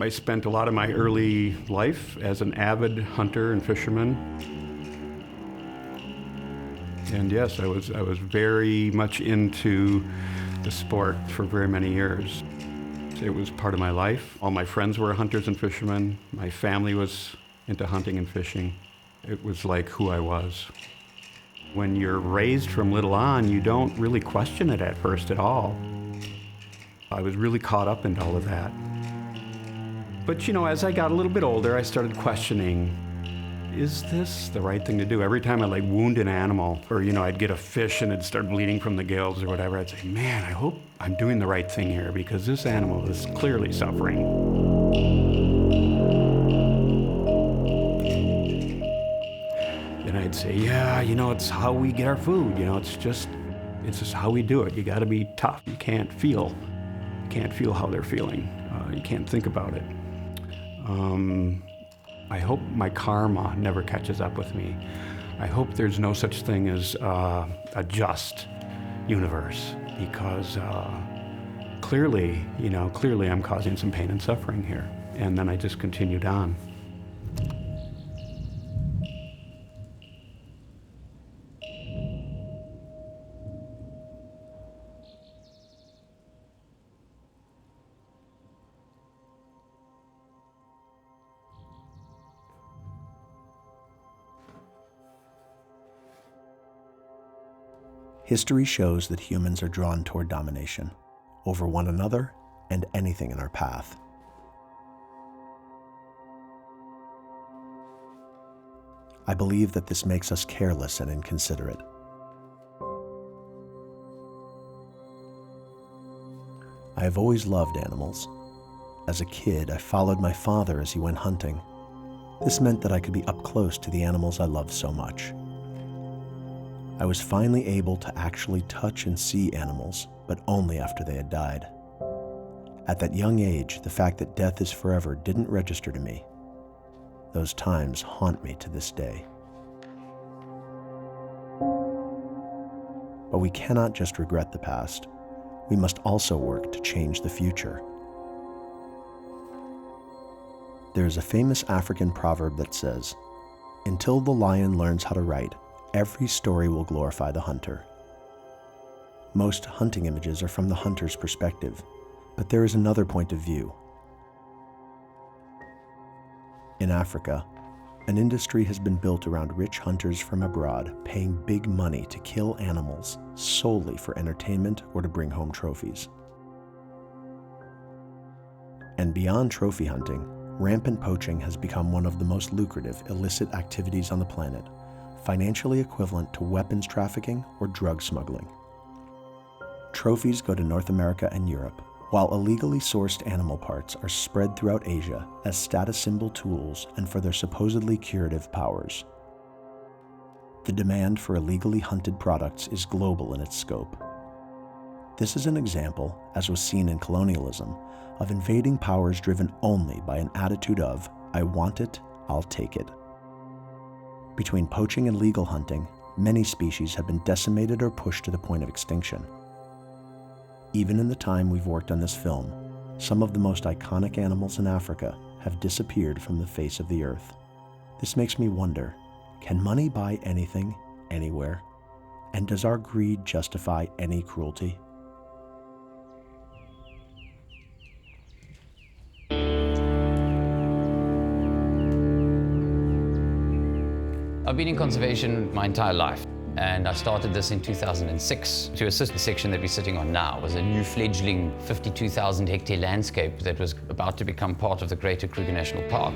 I spent a lot of my early life as an avid hunter and fisherman. And yes, I was very much into the sport for very many years. It was part of my life. All my friends were hunters and fishermen. My family was into hunting and fishing. It was like who I was. When you're raised from little on, you don't really question it at first at all. I was really caught up into all of that. But as I got a little bit older, I started questioning, is this the right thing to do? Every time I wound an animal, or I'd get a fish and it'd start bleeding from the gills or whatever, I'd say, man, I hope I'm doing the right thing here because this animal is clearly suffering. And I'd say, yeah, it's how we get our food. It's just how we do it. You got to be tough. You can't feel how they're feeling. You can't think about it. I hope my karma never catches up with me. I hope there's no such thing as a just universe, because clearly I'm causing some pain and suffering here. And then I just continued on. History shows that humans are drawn toward domination over one another and anything in our path. I believe that this makes us careless and inconsiderate. I have always loved animals. As a kid, I followed my father as he went hunting. This meant that I could be up close to the animals I loved so much. I was finally able to actually touch and see animals, but only after they had died. At that young age, the fact that death is forever didn't register to me. Those times haunt me to this day. But we cannot just regret the past. We must also work to change the future. There is a famous African proverb that says, "Until the lion learns how to write, every story will glorify the hunter." Most hunting images are from the hunter's perspective, but there is another point of view. In Africa, an industry has been built around rich hunters from abroad paying big money to kill animals solely for entertainment or to bring home trophies. And beyond trophy hunting, rampant poaching has become one of the most lucrative illicit activities on the planet, financially equivalent to weapons trafficking or drug smuggling. Trophies go to North America and Europe, while illegally sourced animal parts are spread throughout Asia as status symbol tools and for their supposedly curative powers. The demand for illegally hunted products is global in its scope. This is an example, as was seen in colonialism, of invading powers driven only by an attitude of, "I want it, I'll take it." Between poaching and legal hunting, many species have been decimated or pushed to the point of extinction. Even in the time we've worked on this film, some of the most iconic animals in Africa have disappeared from the face of the earth. This makes me wonder, can money buy anything, anywhere? And does our greed justify any cruelty? I've been in conservation my entire life, and I started this in 2006 to assist the section that we're sitting on now. It was a new fledgling 52,000 hectare landscape that was about to become part of the Greater Kruger National Park.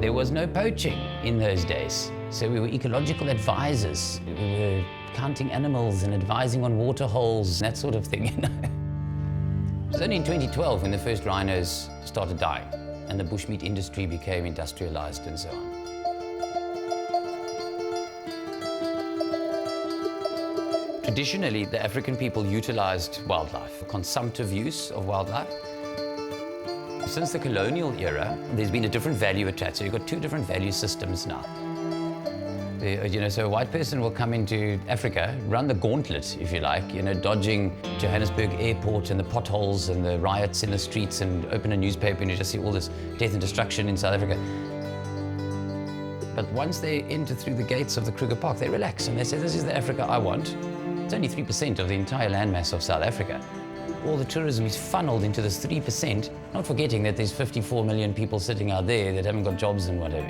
There was no poaching in those days, so we were ecological advisors. We were counting animals and advising on water holes, that sort of thing. It was only in 2012 when the first rhinos started dying, and the bushmeat industry became industrialized and so on. Traditionally, the African people utilized wildlife, consumptive use of wildlife. Since the colonial era, there's been a different value attached. So you've got two different value systems now. So a white person will come into Africa, run the gauntlet, if you like, dodging Johannesburg airport and the potholes and the riots in the streets, and open a newspaper and you just see all this death and destruction in South Africa. But once they enter through the gates of the Kruger Park, they relax and they say, this is the Africa I want. It's only 3% of the entire landmass of South Africa. All the tourism is funneled into this 3%, not forgetting that there's 54 million people sitting out there that haven't got jobs and whatever,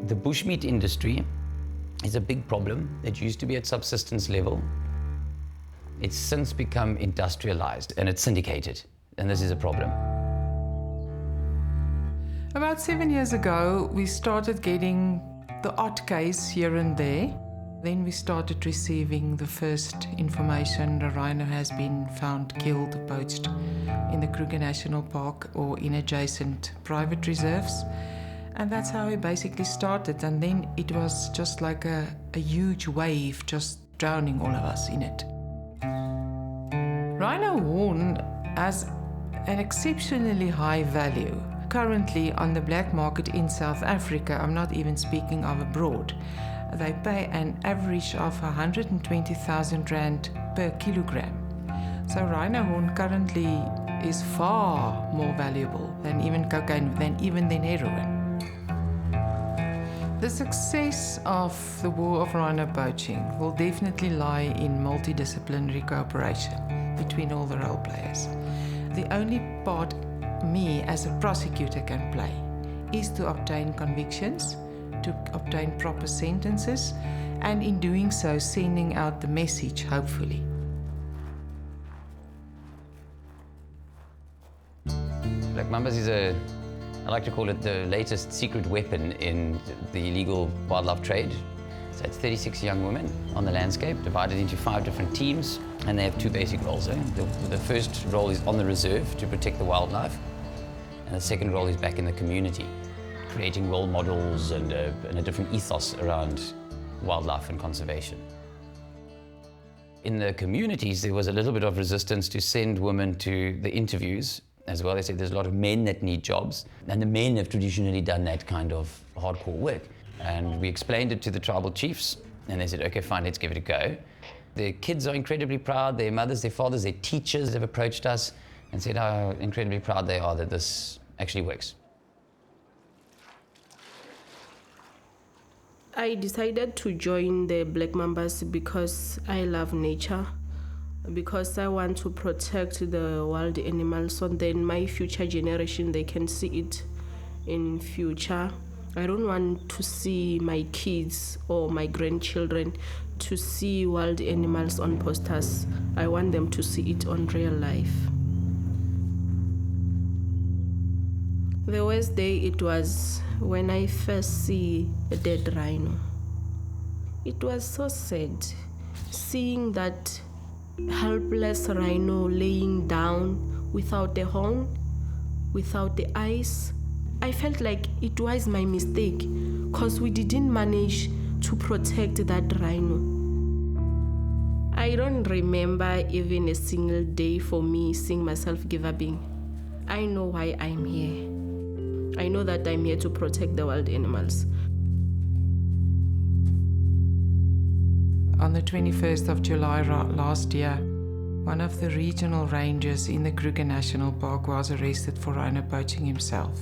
The bushmeat industry is a big problem. It used to be at subsistence level. It's since become industrialized and it's syndicated, and this is a problem. About 7 years ago, we started getting the odd case here and there. Then we started receiving the first information the rhino has been found killed, poached in the Kruger National Park or in adjacent private reserves. And that's how it basically started. And then it was just like a huge wave just drowning all of us in it. Rhino horn has an exceptionally high value. Currently on the black market in South Africa, I'm not even speaking of abroad, they pay an average of 120,000 Rand per kilogram. So rhino horn currently is far more valuable than even cocaine, than heroin. The success of the war of rhino poaching will definitely lie in multidisciplinary cooperation between all the role players. The only part me as a prosecutor can play is to obtain convictions, to obtain proper sentences, and in doing so sending out the message, hopefully. Black Mambas is I like to call it the latest secret weapon in the illegal wildlife trade. So it's 36 young women on the landscape, divided into 5 different teams, and they have 2 basic roles. The first role is on the reserve to protect the wildlife, and the second role is back in the community, creating role models and a different ethos around wildlife and conservation. In the communities, there was a little bit of resistance to send women to the interviews as well. They said there's a lot of men that need jobs, and the men have traditionally done that kind of hardcore work. And we explained it to the tribal chiefs, and they said, okay, fine, let's give it a go. Their kids are incredibly proud, their mothers, their fathers, their teachers have approached us and said how incredibly proud they are that this actually works. I decided to join the Black Mambas because I love nature, because I want to protect the wild animals, so then my future generation, they can see it in future. I don't want to see my kids or my grandchildren to see wild animals on posters. I want them to see it on real life. The worst day it was when I first see a dead rhino. It was so sad seeing that helpless rhino laying down without a horn, without the eyes. I felt like it was my mistake because we didn't manage to protect that rhino. I don't remember even a single day for me seeing myself give up. I know why I'm here. I know that I'm here to protect the wild animals. On the 21st of July last year, one of the regional rangers in the Kruger National Park was arrested for rhino poaching himself.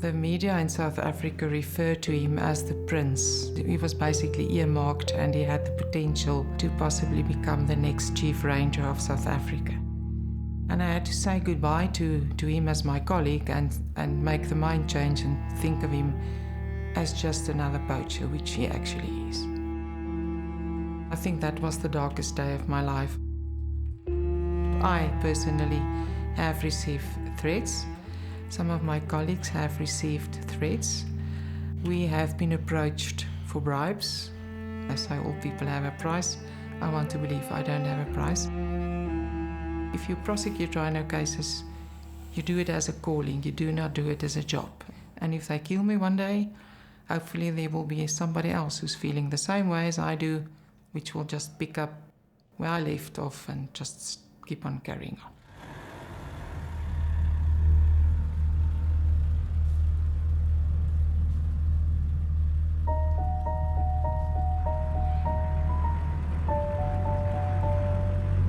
The media in South Africa referred to him as the prince. He was basically earmarked and he had the potential to possibly become the next chief ranger of South Africa. And I had to say goodbye to him as my colleague and make the mind change and think of him as just another poacher, which he actually is. I think that was the darkest day of my life. I personally have received threats. Some of my colleagues have received threats. We have been approached for bribes. I say all people have a price. I want to believe I don't have a price. If you prosecute rhino cases, you do it as a calling, you do not do it as a job. And if they kill me one day, hopefully there will be somebody else who's feeling the same way as I do, which will just pick up where I left off and just keep on carrying on.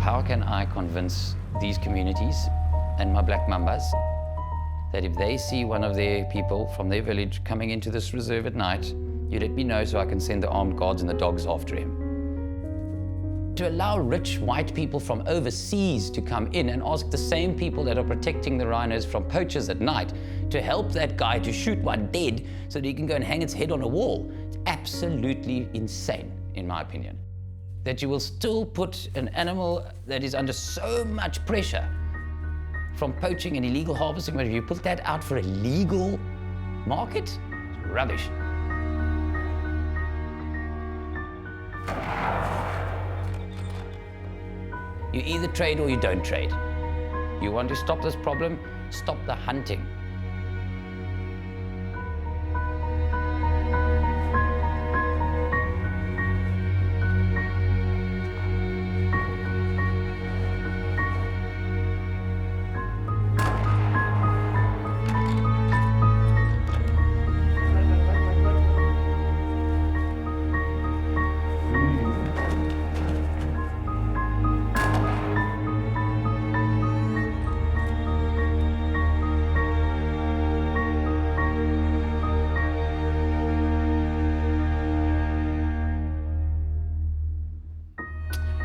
how can I convince these communities and my black mambas that if they see one of their people from their village coming into this reserve at night, you let me know so I can send the armed guards and the dogs after him. To allow rich white people from overseas to come in and ask the same people that are protecting the rhinos from poachers at night to help that guy to shoot one dead so that he can go and hang its head on a wall. It's absolutely insane, in my opinion. That you will still put an animal that is under so much pressure from poaching and illegal harvesting, where you put that out for a legal market? It's rubbish. You either trade or you don't trade. You want to stop this problem? Stop the hunting.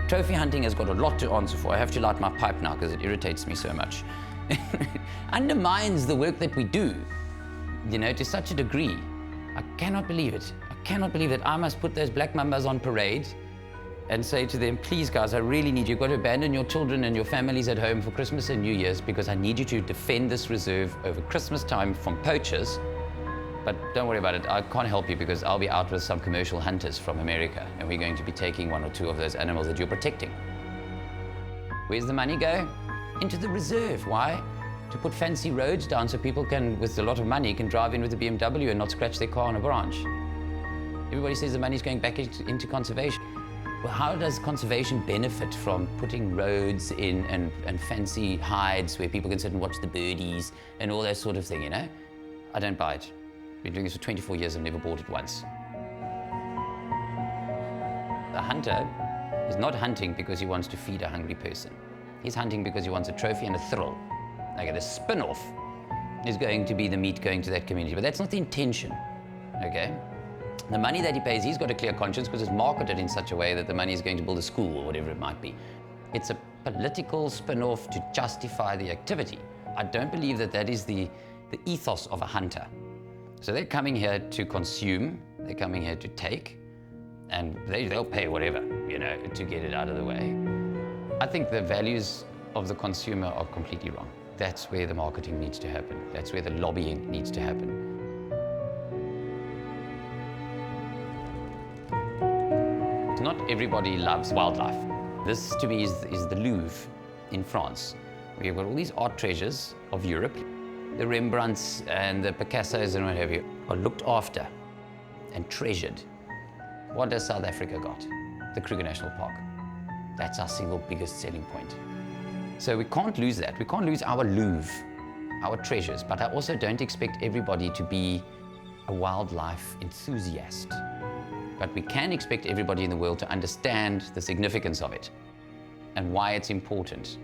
Trophy hunting has got a lot to answer for. I have to light my pipe now because it irritates me so much. It undermines the work that we do, you know, to such a degree. I cannot believe it. I cannot believe that I must put those black mambas on parade and say to them, please guys, I really need you. You've got to abandon your children and your families at home for Christmas and New Year's because I need you to defend this reserve over Christmas time from poachers. But don't worry about it, I can't help you because I'll be out with some commercial hunters from America and we're going to be taking one or two of those animals that you're protecting. Where's the money go? Into the reserve. Why? To put fancy roads down so people can, with a lot of money, can drive in with a BMW and not scratch their car on a branch. Everybody says the money's going back into conservation. Well, how does conservation benefit from putting roads in and fancy hides where people can sit and watch the birdies and all that sort of thing, you know? I don't buy it. I've been doing this for 24 years and never bought it once. The hunter is not hunting because he wants to feed a hungry person. He's hunting because he wants a trophy and a thrill. Okay, the spin-off is going to be the meat going to that community, but that's not the intention, okay? The money that he pays, he's got a clear conscience because it's marketed in such a way that the money is going to build a school or whatever it might be. It's a political spin-off to justify the activity. I don't believe that that is the ethos of a hunter. So they're coming here to consume, they're coming here to take, and they'll pay whatever, you know, to get it out of the way. I think the values of the consumer are completely wrong. That's where the marketing needs to happen. That's where the lobbying needs to happen. Not everybody loves wildlife. This, to me, is the Louvre in France, where you've got all these art treasures of Europe. The Rembrandts and the Picassos and what have you are looked after and treasured. What does South Africa got? The Kruger National Park. That's our single biggest selling point. So we can't lose that. We can't lose our Louvre, our treasures. But I also don't expect everybody to be a wildlife enthusiast. But we can expect everybody in the world to understand the significance of it and why it's important.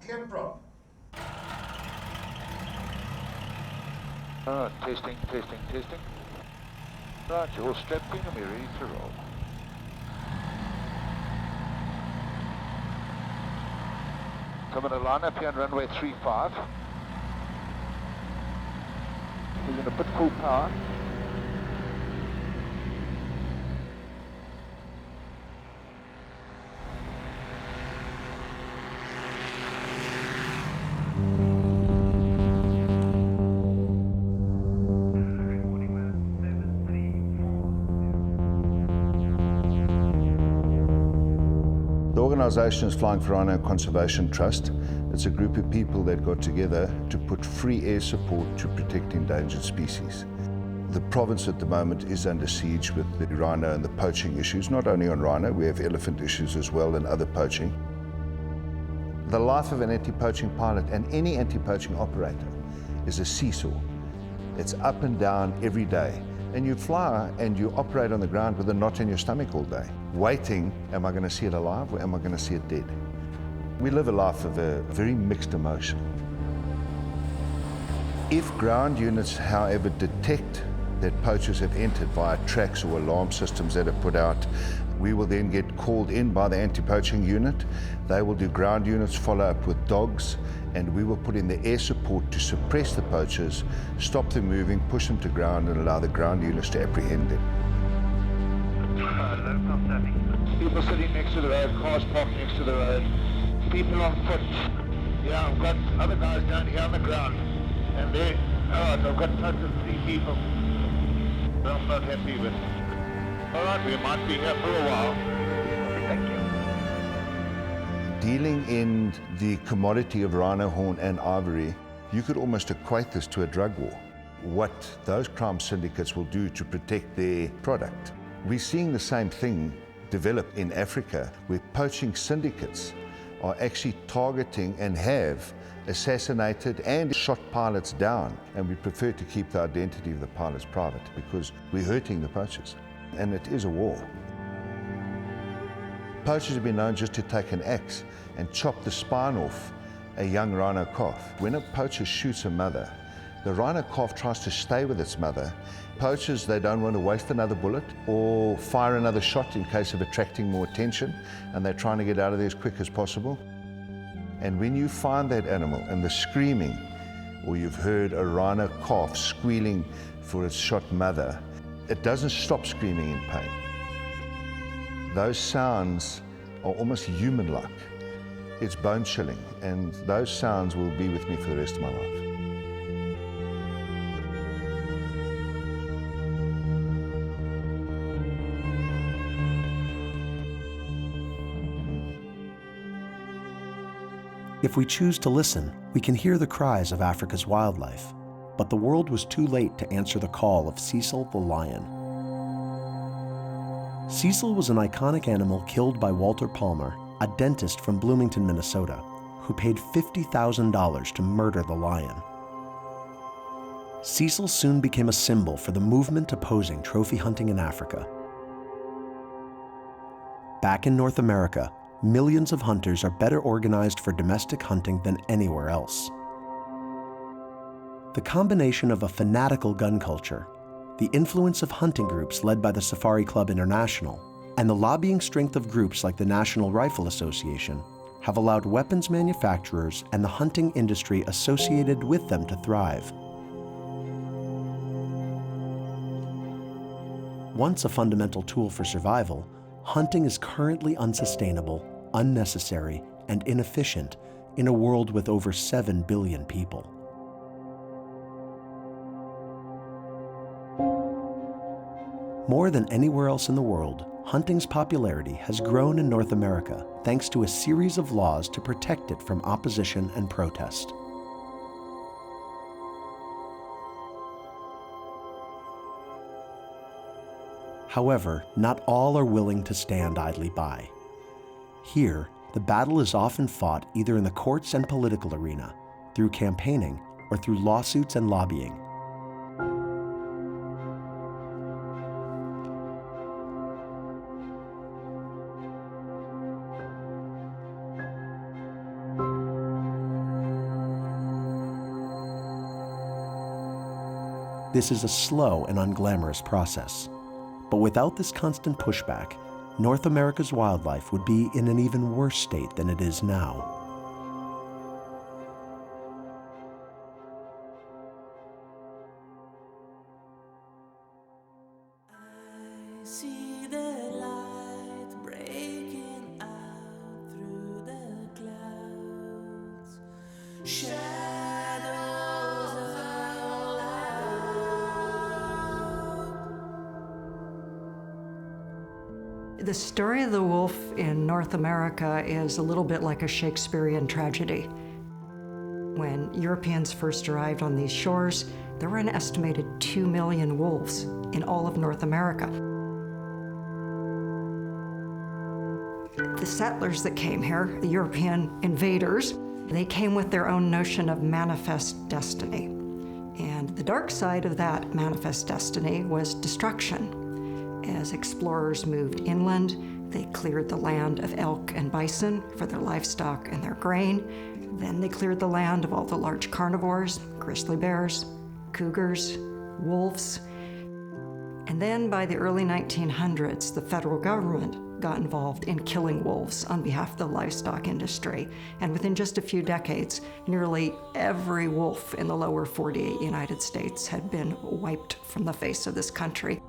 Klemprom. Testing. Right, you're all strapped in and we're ready to roll. Come in a line up here on runway 35. We're going to put full power. organisation is Flying for Rhino Conservation Trust. It's a group of people that got together to put free air support to protect endangered species. The province at the moment is under siege with the rhino and the poaching issues, not only on rhino, we have elephant issues as well and other poaching. The life of an anti-poaching pilot and any anti-poaching operator is a seesaw. It's up and down every day. And you fly and you operate on the ground with a knot in your stomach all day, waiting, am I going to see it alive or am I going to see it dead? We live a life of a very mixed emotion. If ground units, however, detect that poachers have entered via tracks or alarm systems that are put out, we will then get called in by the anti-poaching unit. They will do ground units, follow up with dogs, and we will put in the air support to suppress the poachers, stop them moving, push them to ground, and allow the ground units to apprehend them. People sitting next to the road, cars parked next to the road, people on foot. Yeah, I've got other guys down here on the ground, and I've got close to 3 people that I'm not happy with. All right, we might be here for a while. Thank you. Dealing in the commodity of rhino horn and ivory, you could almost equate this to a drug war. What those crime syndicates will do to protect their product. We're seeing the same thing develop in Africa, where poaching syndicates are actually targeting and have assassinated and shot pilots down. And we prefer to keep the identity of the pilots private because we're hurting the poachers. And it is a war. Poachers have been known just to take an axe and chop the spine off a young rhino calf. When a poacher shoots a mother, the rhino calf tries to stay with its mother. Poachers, they don't want to waste another bullet or fire another shot in case of attracting more attention, and they're trying to get out of there as quick as possible. And when you find that animal and the screaming, or you've heard a rhino calf squealing for its shot mother, it doesn't stop screaming in pain. Those sounds are almost human-like. It's bone-chilling, and those sounds will be with me for the rest of my life. If we choose to listen, we can hear the cries of Africa's wildlife. But the world was too late to answer the call of Cecil the lion. Cecil was an iconic animal killed by Walter Palmer, a dentist from Bloomington, Minnesota, who paid $50,000 to murder the lion. Cecil soon became a symbol for the movement opposing trophy hunting in Africa. Back in North America, millions of hunters are better organized for domestic hunting than anywhere else. The combination of a fanatical gun culture, the influence of hunting groups led by the Safari Club International, and the lobbying strength of groups like the National Rifle Association have allowed weapons manufacturers and the hunting industry associated with them to thrive. Once a fundamental tool for survival, hunting is currently unsustainable, unnecessary, and inefficient in a world with over 7 billion people. More than anywhere else in the world, hunting's popularity has grown in North America thanks to a series of laws to protect it from opposition and protest. However, not all are willing to stand idly by. Here, the battle is often fought either in the courts and political arena, through campaigning, or through lawsuits and lobbying. This is a slow and unglamorous process. But without this constant pushback, North America's wildlife would be in an even worse state than it is now. I see the light breaking out through the clouds. Shadows all out. The story of the wolf in North America is a little bit like a Shakespearean tragedy. When Europeans first arrived on these shores, there were an estimated 2 million wolves in all of North America. The settlers that came here, the European invaders, they came with their own notion of manifest destiny. And the dark side of that manifest destiny was destruction. As explorers moved inland, they cleared the land of elk and bison for their livestock and their grain. Then they cleared the land of all the large carnivores, grizzly bears, cougars, wolves. And then by the early 1900s, the federal government got involved in killing wolves on behalf of the livestock industry. And within just a few decades, nearly every wolf in the lower 48 United States had been wiped from the face of this country.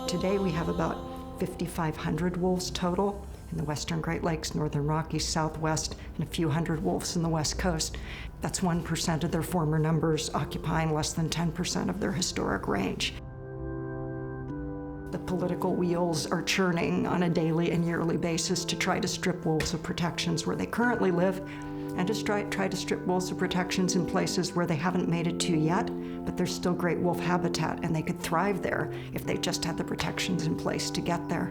Today we have about 5,500 wolves total in the Western Great Lakes, Northern Rockies, Southwest, and a few hundred wolves in the West Coast. That's 1% of their former numbers, occupying less than 10% of their historic range. The political wheels are churning on a daily and yearly basis to try to strip wolves of protections where they currently live, and to try to strip wolves of protections in places where they haven't made it to yet, but there's still great wolf habitat and they could thrive there if they just had the protections in place to get there.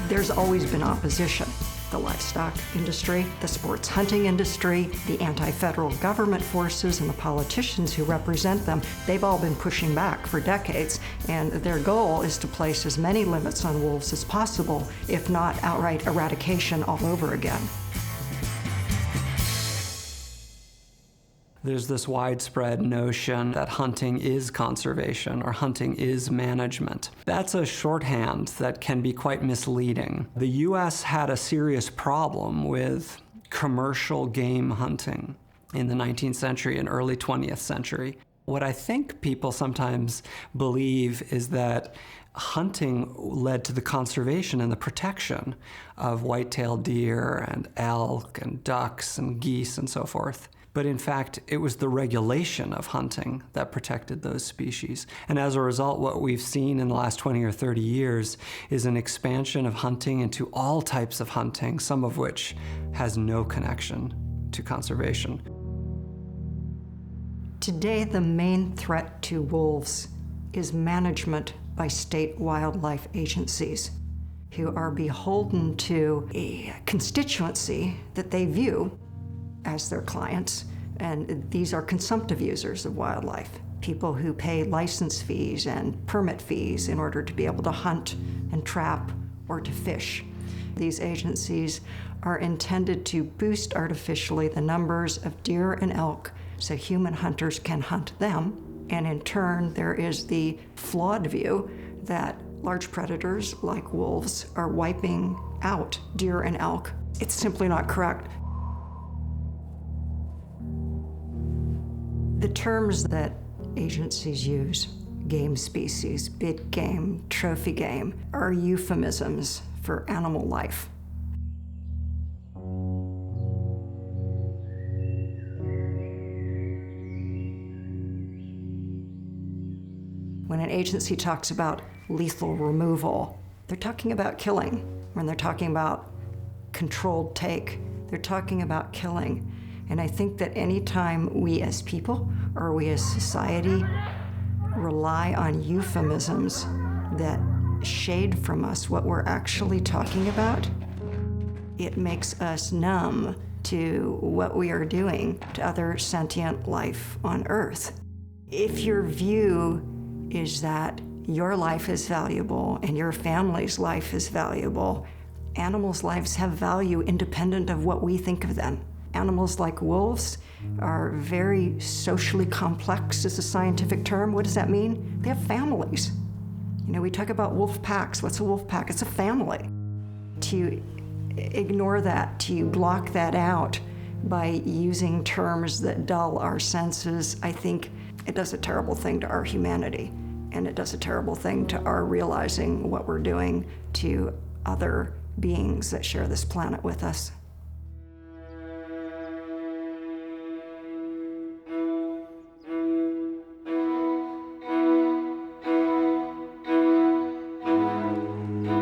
There's always been opposition. The livestock industry, the sports hunting industry, the anti-federal government forces, and the politicians who represent them, they've all been pushing back for decades, and their goal is to place as many limits on wolves as possible, if not outright eradication all over again. There's this widespread notion that hunting is conservation or hunting is management. That's a shorthand that can be quite misleading. The US had a serious problem with commercial game hunting in the 19th century and early 20th century. What I think people sometimes believe is that hunting led to the conservation and the protection of white-tailed deer and elk and ducks and geese and so forth. But in fact, it was the regulation of hunting that protected those species. And as a result, what we've seen in the last 20 or 30 years is an expansion of hunting into all types of hunting, some of which has no connection to conservation. Today, the main threat to wolves is management by state wildlife agencies who are beholden to a constituency that they view as their clients, and these are consumptive users of wildlife, people who pay license fees and permit fees in order to be able to hunt and trap or to fish. These agencies are intended to boost artificially the numbers of deer and elk so human hunters can hunt them, and in turn there is the flawed view that large predators like wolves are wiping out deer and elk. It's simply not correct. The terms that agencies use, game species, big game, trophy game, are euphemisms for animal life. When an agency talks about lethal removal, they're talking about killing. When they're talking about controlled take, they're talking about killing. And I think that anytime we as people or we as society rely on euphemisms that shade from us what we're actually talking about, it makes us numb to what we are doing to other sentient life on Earth. If your view is that your life is valuable and your family's life is valuable, animals' lives have value independent of what we think of them. Animals like wolves are very socially complex, is a scientific term. What does that mean? They have families. You know, we talk about wolf packs. What's a wolf pack? It's a family. To ignore that, to block that out by using terms that dull our senses, I think it does a terrible thing to our humanity, and it does a terrible thing to our realizing what we're doing to other beings that share this planet with us.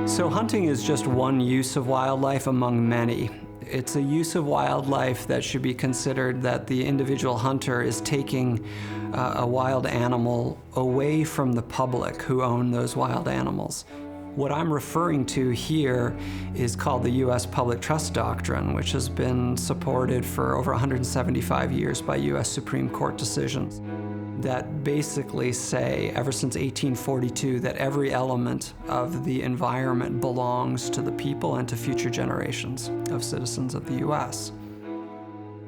So hunting is just one use of wildlife among many. It's a use of wildlife that should be considered that the individual hunter is taking a wild animal away from the public who own those wild animals. What I'm referring to here is called the U.S. Public Trust Doctrine, which has been supported for over 175 years by U.S. Supreme Court decisions that basically say, ever since 1842, that every element of the environment belongs to the people and to future generations of citizens of the U.S.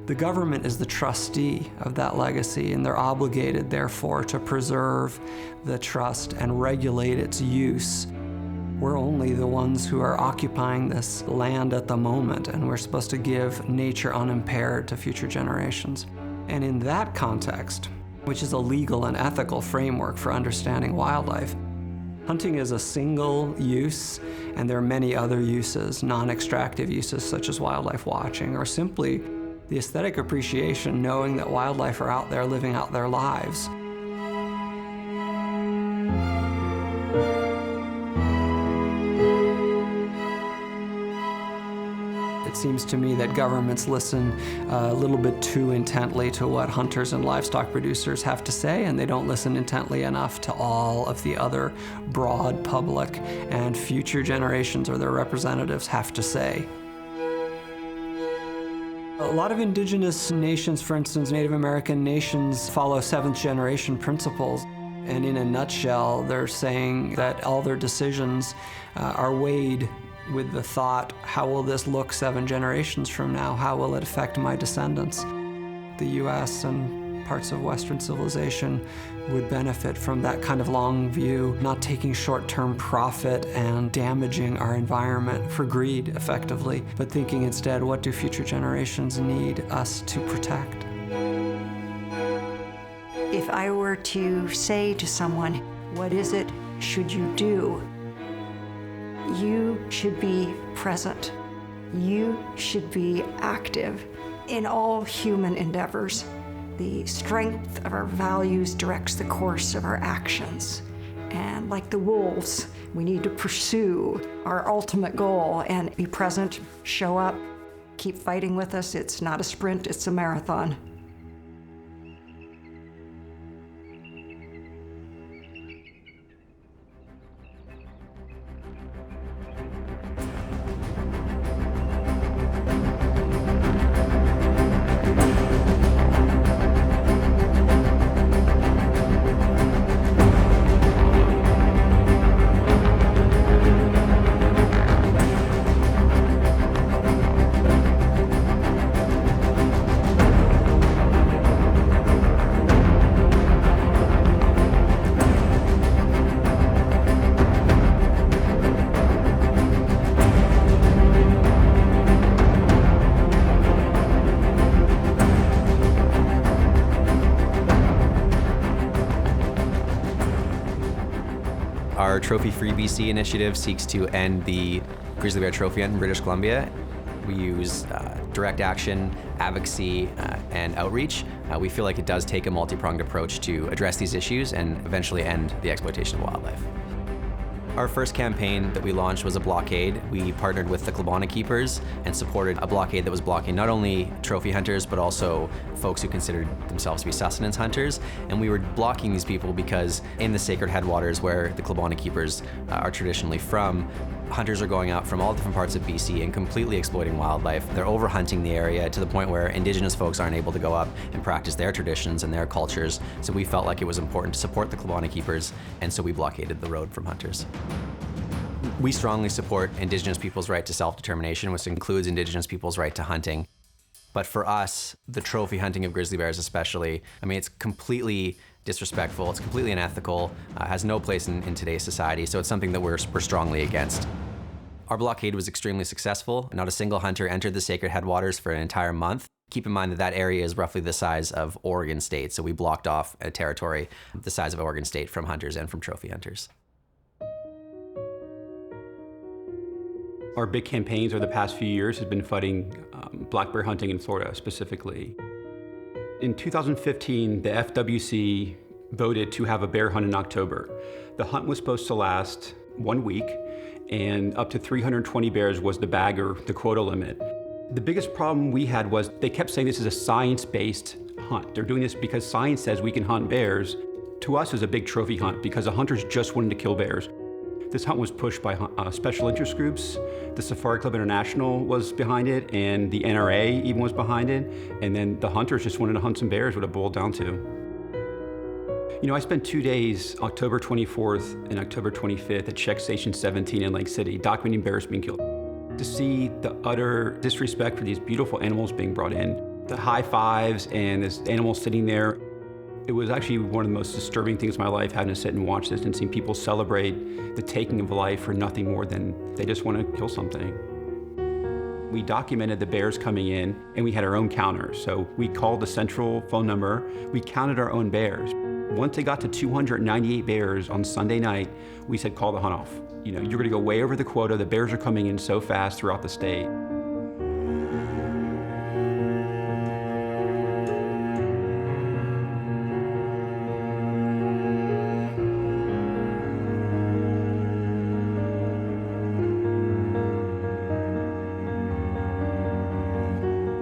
The government is the trustee of that legacy, and they're obligated, therefore, to preserve the trust and regulate its use. We're only the ones who are occupying this land at the moment, and we're supposed to give nature unimpaired to future generations. And in that context, which is a legal and ethical framework for understanding wildlife, hunting is a single use, and there are many other uses, non-extractive uses such as wildlife watching, or simply the aesthetic appreciation, knowing that wildlife are out there living out their lives. It seems to me that governments listen a little bit too intently to what hunters and livestock producers have to say, and they don't listen intently enough to all of the other broad public and future generations or their representatives have to say. A lot of indigenous nations, for instance, Native American nations, follow seventh generation principles. And in a nutshell, they're saying that all their decisions are weighed with the thought, how will this look 7 generations from now? How will it affect my descendants? The U.S. and parts of Western civilization would benefit from that kind of long view, not taking short-term profit and damaging our environment for greed, effectively, but thinking instead, what do future generations need us to protect? If I were to say to someone, what is it should you do? You should be present. You should be active in all human endeavors. The strength of our values directs the course of our actions. And like the wolves, we need to pursue our ultimate goal and be present, show up, keep fighting with us. It's not a sprint, it's a marathon. Our Trophy Free BC initiative seeks to end the grizzly bear trophy hunt in British Columbia. We use direct action, advocacy, and outreach. We feel like it does take a multi-pronged approach to address these issues and eventually end the exploitation of wildlife. Our first campaign that we launched was a blockade. We partnered with the Klabana Keepers and supported a blockade that was blocking not only trophy hunters, but also folks who considered themselves to be sustenance hunters. And we were blocking these people because in the sacred headwaters where the Klabana Keepers are traditionally from, hunters are going out from all different parts of BC and completely exploiting wildlife. They're overhunting the area to the point where Indigenous folks aren't able to go up and practice their traditions and their cultures. So we felt like it was important to support the Klabana Keepers, and so we blockaded the road from hunters. We strongly support Indigenous people's right to self-determination, which includes Indigenous people's right to hunting. But for us, the trophy hunting of grizzly bears especially, I mean, it's completely disrespectful, it's completely unethical, has no place in today's society, so it's something that we're strongly against. Our blockade was extremely successful. Not a single hunter entered the sacred headwaters for an entire month. Keep in mind that that area is roughly the size of Oregon State, so we blocked off a territory the size of Oregon State from hunters and from trophy hunters. Our big campaigns over the past few years has been fighting black bear hunting in Florida specifically. In 2015, the FWC voted to have a bear hunt in October. The hunt was supposed to last 1 week, and up to 320 bears was the bag or the quota limit. The biggest problem we had was they kept saying this is a science-based hunt. They're doing this because science says we can hunt bears. To us, it was a big trophy hunt because the hunters just wanted to kill bears. This hunt was pushed by special interest groups. The Safari Club International was behind it, and the NRA even was behind it. And then the hunters just wanted to hunt some bears, what it boiled down to. You know, I spent 2 days, October 24th and October 25th at Check Station 17 in Lake City, documenting bears being killed. To see the utter disrespect for these beautiful animals being brought in, the high fives and this animal sitting there, it was actually one of the most disturbing things in my life, having to sit and watch this and seeing people celebrate the taking of life for nothing more than they just want to kill something. We documented the bears coming in, and we had our own counters. So we called the central phone number, we counted our own bears. Once they got to 298 bears on Sunday night, we said, call the hunt off. You know, you're gonna go way over the quota. The bears are coming in so fast throughout the state.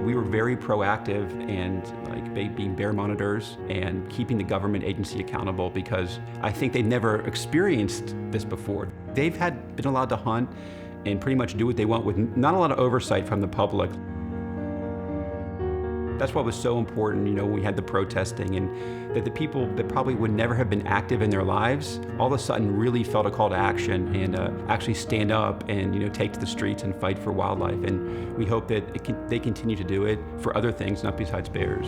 We were very proactive and being bear monitors and keeping the government agency accountable, because I think they've never experienced this before. They've been allowed to hunt and pretty much do what they want with not a lot of oversight from the public. That's what was so important, you know, when we had the protesting, and that the people that probably would never have been active in their lives, all of a sudden really felt a call to action and actually stand up and, you know, take to the streets and fight for wildlife. And we hope that they continue to do it for other things, not besides bears.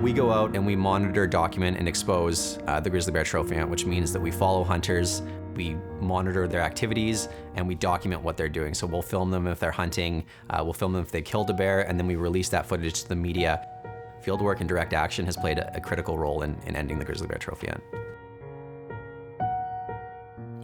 We go out and we monitor, document, and expose the grizzly bear trophy hunt, which means that we follow hunters, we monitor their activities, and we document what they're doing. So we'll film them if they're hunting, we'll film them if they killed a bear, and then we release that footage to the media. Fieldwork and direct action has played a critical role in ending the grizzly bear trophy hunt.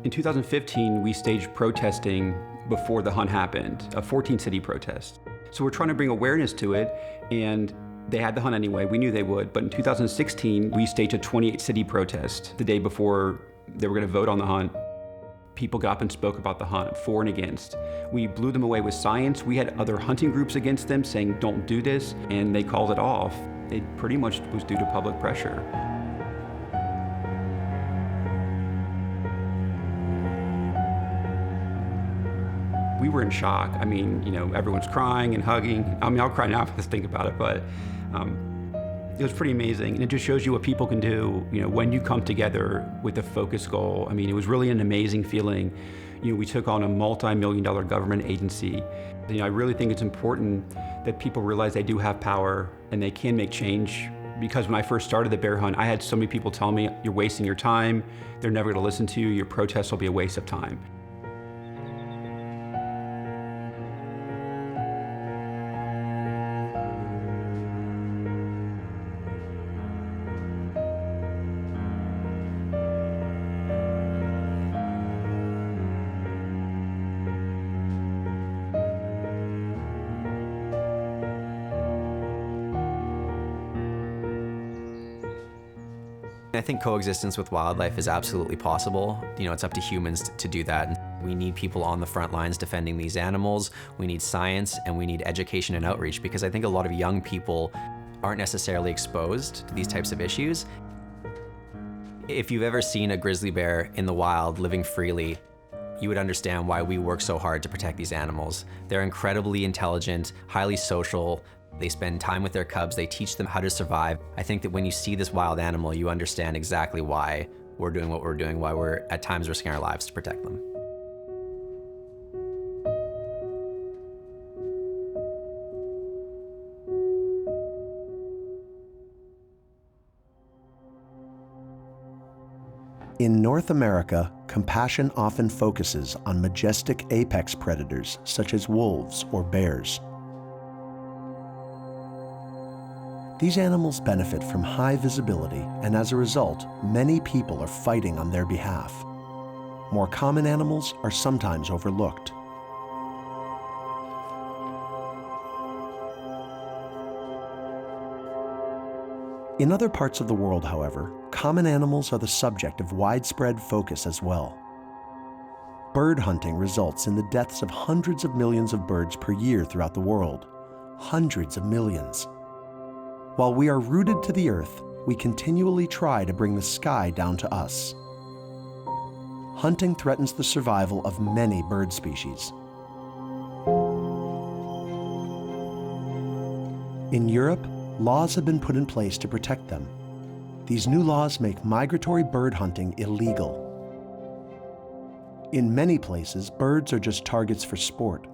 In 2015, we staged protesting before the hunt happened, a 14-city protest. So we're trying to bring awareness to it, and they had the hunt anyway. We knew they would, but in 2016, we staged a 28-city protest the day before they were going to vote on the hunt. People got up and spoke about the hunt, for and against. We blew them away with science. We had other hunting groups against them saying, don't do this, and they called it off. It pretty much was due to public pressure. We were in shock. I mean, you know, everyone's crying and hugging. I mean, I'll cry now if I just think about it, but it was pretty amazing. And it just shows you what people can do, you know, when you come together with a focused goal. I mean, it was really an amazing feeling. You know, we took on a multi-million-dollar government agency. You know, I really think it's important that people realize they do have power and they can make change. Because when I first started the bear hunt, I had so many people tell me, you're wasting your time, they're never gonna listen to you, your protests will be a waste of time. I think coexistence with wildlife is absolutely possible. You know, it's up to humans to do that. We need people on the front lines defending these animals. We need science, and we need education and outreach, because I think a lot of young people aren't necessarily exposed to these types of issues. If you've ever seen a grizzly bear in the wild living freely, you would understand why we work so hard to protect these animals. They're incredibly intelligent, highly social. They spend time with their cubs, they teach them how to survive. I think that when you see this wild animal, you understand exactly why we're doing what we're doing, why we're at times risking our lives to protect them. In North America, compassion often focuses on majestic apex predators such as wolves or bears. These animals benefit from high visibility, and as a result, many people are fighting on their behalf. More common animals are sometimes overlooked. In other parts of the world, however, common animals are the subject of widespread focus as well. Bird hunting results in the deaths of hundreds of millions of birds per year throughout the world. Hundreds of millions. While we are rooted to the earth, we continually try to bring the sky down to us. Hunting threatens the survival of many bird species. In Europe, laws have been put in place to protect them. These new laws make migratory bird hunting illegal. In many places, birds are just targets for sport.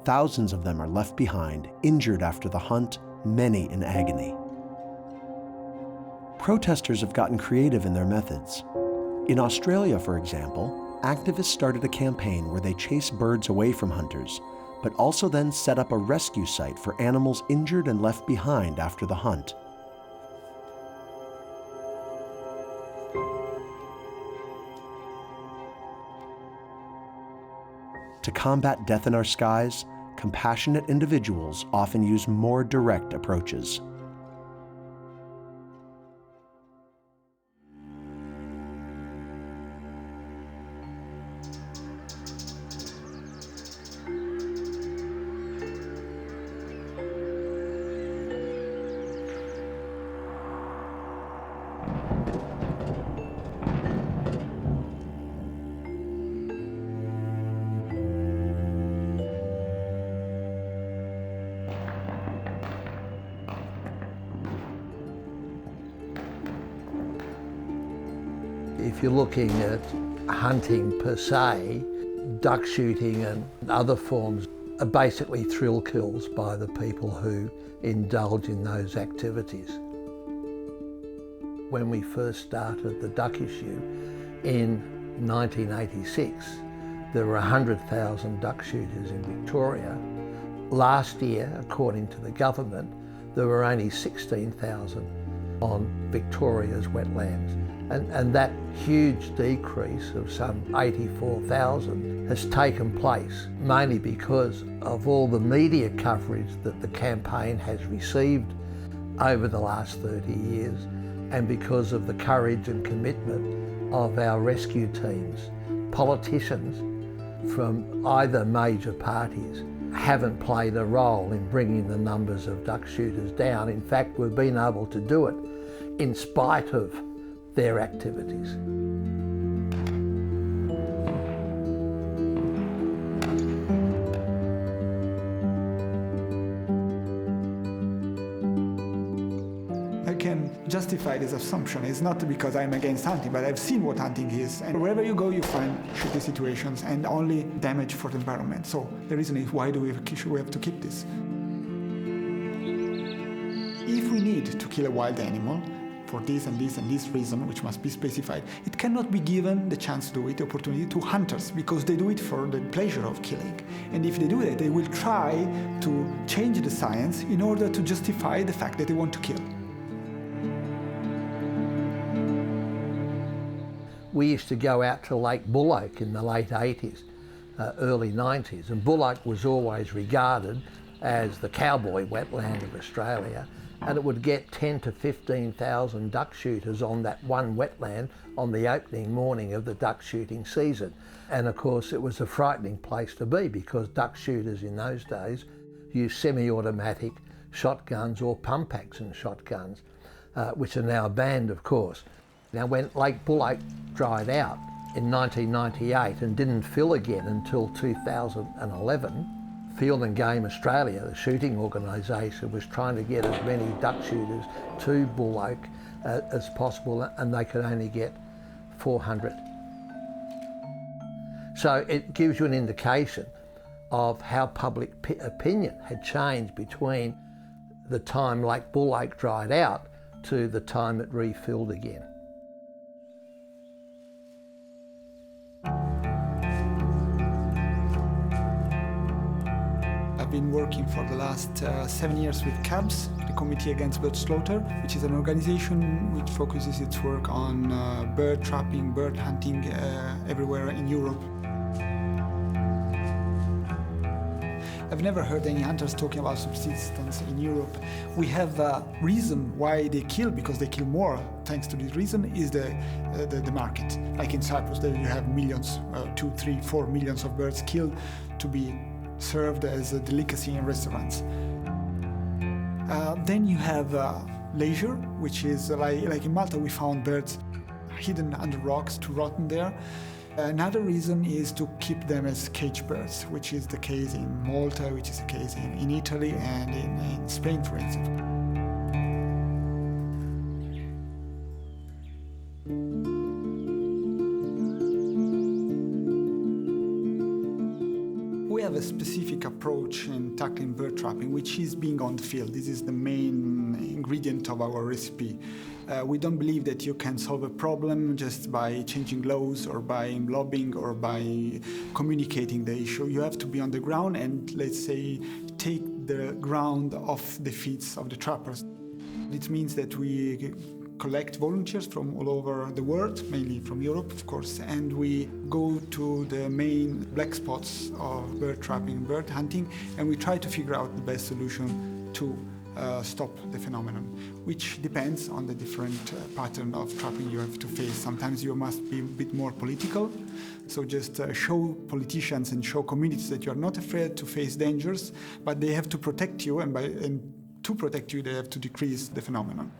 Thousands of them are left behind, injured after the hunt, many in agony. Protesters have gotten creative in their methods. In Australia, for example, activists started a campaign where they chase birds away from hunters, but also then set up a rescue site for animals injured and left behind after the hunt. To combat death in our skies, compassionate individuals often use more direct approaches. If you're looking at hunting per se, duck shooting and other forms are basically thrill kills by the people who indulge in those activities. When we first started the duck issue in 1986, there were 100,000 duck shooters in Victoria. Last year, according to the government, there were only 16,000 on Victoria's wetlands. And that huge decrease of some 84,000 has taken place mainly because of all the media coverage that the campaign has received over the last 30 years, and because of the courage and commitment of our rescue teams. Politicians from either major parties haven't played a role in bringing the numbers of duck shooters down. In fact, we've been able to do it in spite of their activities. I can justify this assumption. It's not because I'm against hunting, but I've seen what hunting is. And wherever you go, you find shitty situations and only damage for the environment. So the reason is, why do we have to keep this? If we need to kill a wild animal, for this and this and this reason, which must be specified, it cannot be given the chance to do it, the opportunity to hunters, because they do it for the pleasure of killing. And if they do that, they will try to change the science in order to justify the fact that they want to kill. We used to go out to Lake Bullock in the late 80s, early 90s, and Bullock was always regarded as the cowboy wetland of Australia. And it would get 10 to 15,000 duck shooters on that one wetland on the opening morning of the duck shooting season. And of course it was a frightening place to be, because duck shooters in those days used semi-automatic shotguns or pump action shotguns, which are now banned, of course. Now, when Lake Bullock dried out in 1998 and didn't fill again until 2011, Field and Game Australia, the shooting organisation, was trying to get as many duck shooters to Bullock as possible, and they could only get 400. So it gives you an indication of how public opinion had changed between the time Lake Bullock dried out to the time it refilled again. been working for the last 7 years with CABS, the Committee Against Bird Slaughter, which is an organization which focuses its work on bird trapping, bird hunting everywhere in Europe. I've never heard any hunters talking about subsistence in Europe. We have a reason why they kill, because they kill more. Thanks to this reason is the market. Like in Cyprus, there you have millions, 2, 3, 4 millions of birds killed to be served as a delicacy in restaurants. Then you have leisure, which is like in Malta, we found birds hidden under rocks to rotten there. Another reason is to keep them as cage birds, which is the case in Malta, which is the case in Italy and in Spain, for instance. We have a specific approach in tackling bird trapping, which is being on the field. This is the main ingredient of our recipe. We don't believe that you can solve a problem just by changing laws or by lobbying or by communicating the issue. You have to be on the ground and, let's say, take the ground off the feet of the trappers. It means that we collect volunteers from all over the world, mainly from Europe, of course, and we go to the main black spots of bird trapping, bird hunting, and we try to figure out the best solution to stop the phenomenon, which depends on the different pattern of trapping you have to face. Sometimes you must be a bit more political, so just show politicians and show communities that you are not afraid to face dangers, but they have to protect you, and to protect you they have to decrease the phenomenon.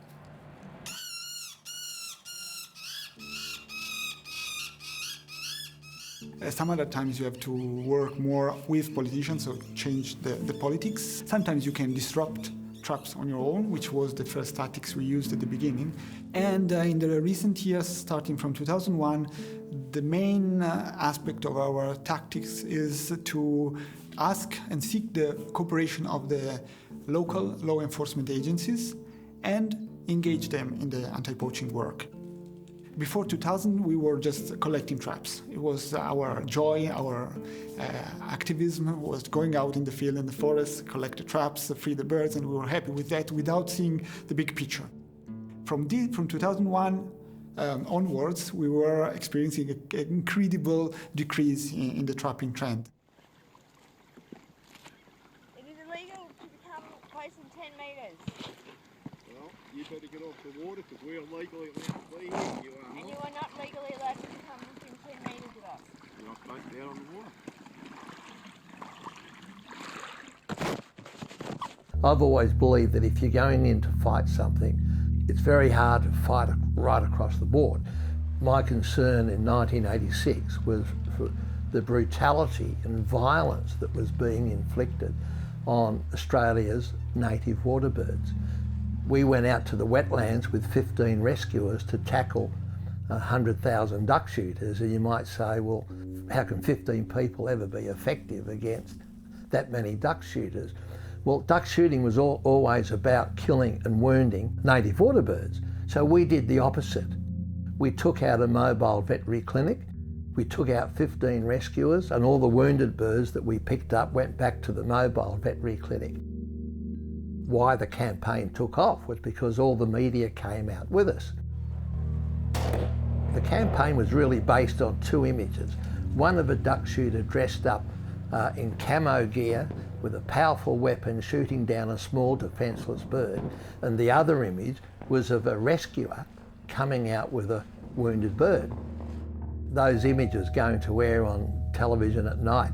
Some other times you have to work more with politicians, so change the politics. Sometimes you can disrupt traps on your own, which was the first tactics we used at the beginning. And in the recent years, starting from 2001, the main aspect of our tactics is to ask and seek the cooperation of the local law enforcement agencies and engage them in the anti-poaching work. Before 2000, we were just collecting traps. It was our joy, our activism was going out in the field, in the forest, collect the traps, free the birds, and we were happy with that without seeing the big picture. From 2001 onwards, we were experiencing an incredible decrease in the trapping trend. It is illegal to become close in 10 metres. Well, you better get off the water because we are legally allowed to be here. You are not. And you are not legally allowed to become within 10 metres of us. You're not supposed to be out on the water. I've always believed that if you're going in to fight something, it's very hard to fight right across the board. My concern in 1986 was for the brutality and violence that was being inflicted on Australia's native water birds. We went out to the wetlands with 15 rescuers to tackle 100,000 duck shooters, and you might say, well, how can 15 people ever be effective against that many duck shooters? Well, duck shooting was always about killing and wounding native water birds. So we did the opposite. We took out a mobile veterinary clinic, we took out 15 rescuers, and all the wounded birds that we picked up went back to the mobile veterinary clinic. Why the campaign took off was because all the media came out with us. The campaign was really based on two images. One of a duck shooter dressed up in camo gear with a powerful weapon shooting down a small defenceless bird, and the other image was of a rescuer coming out with a wounded bird. Those images going to air on television at night,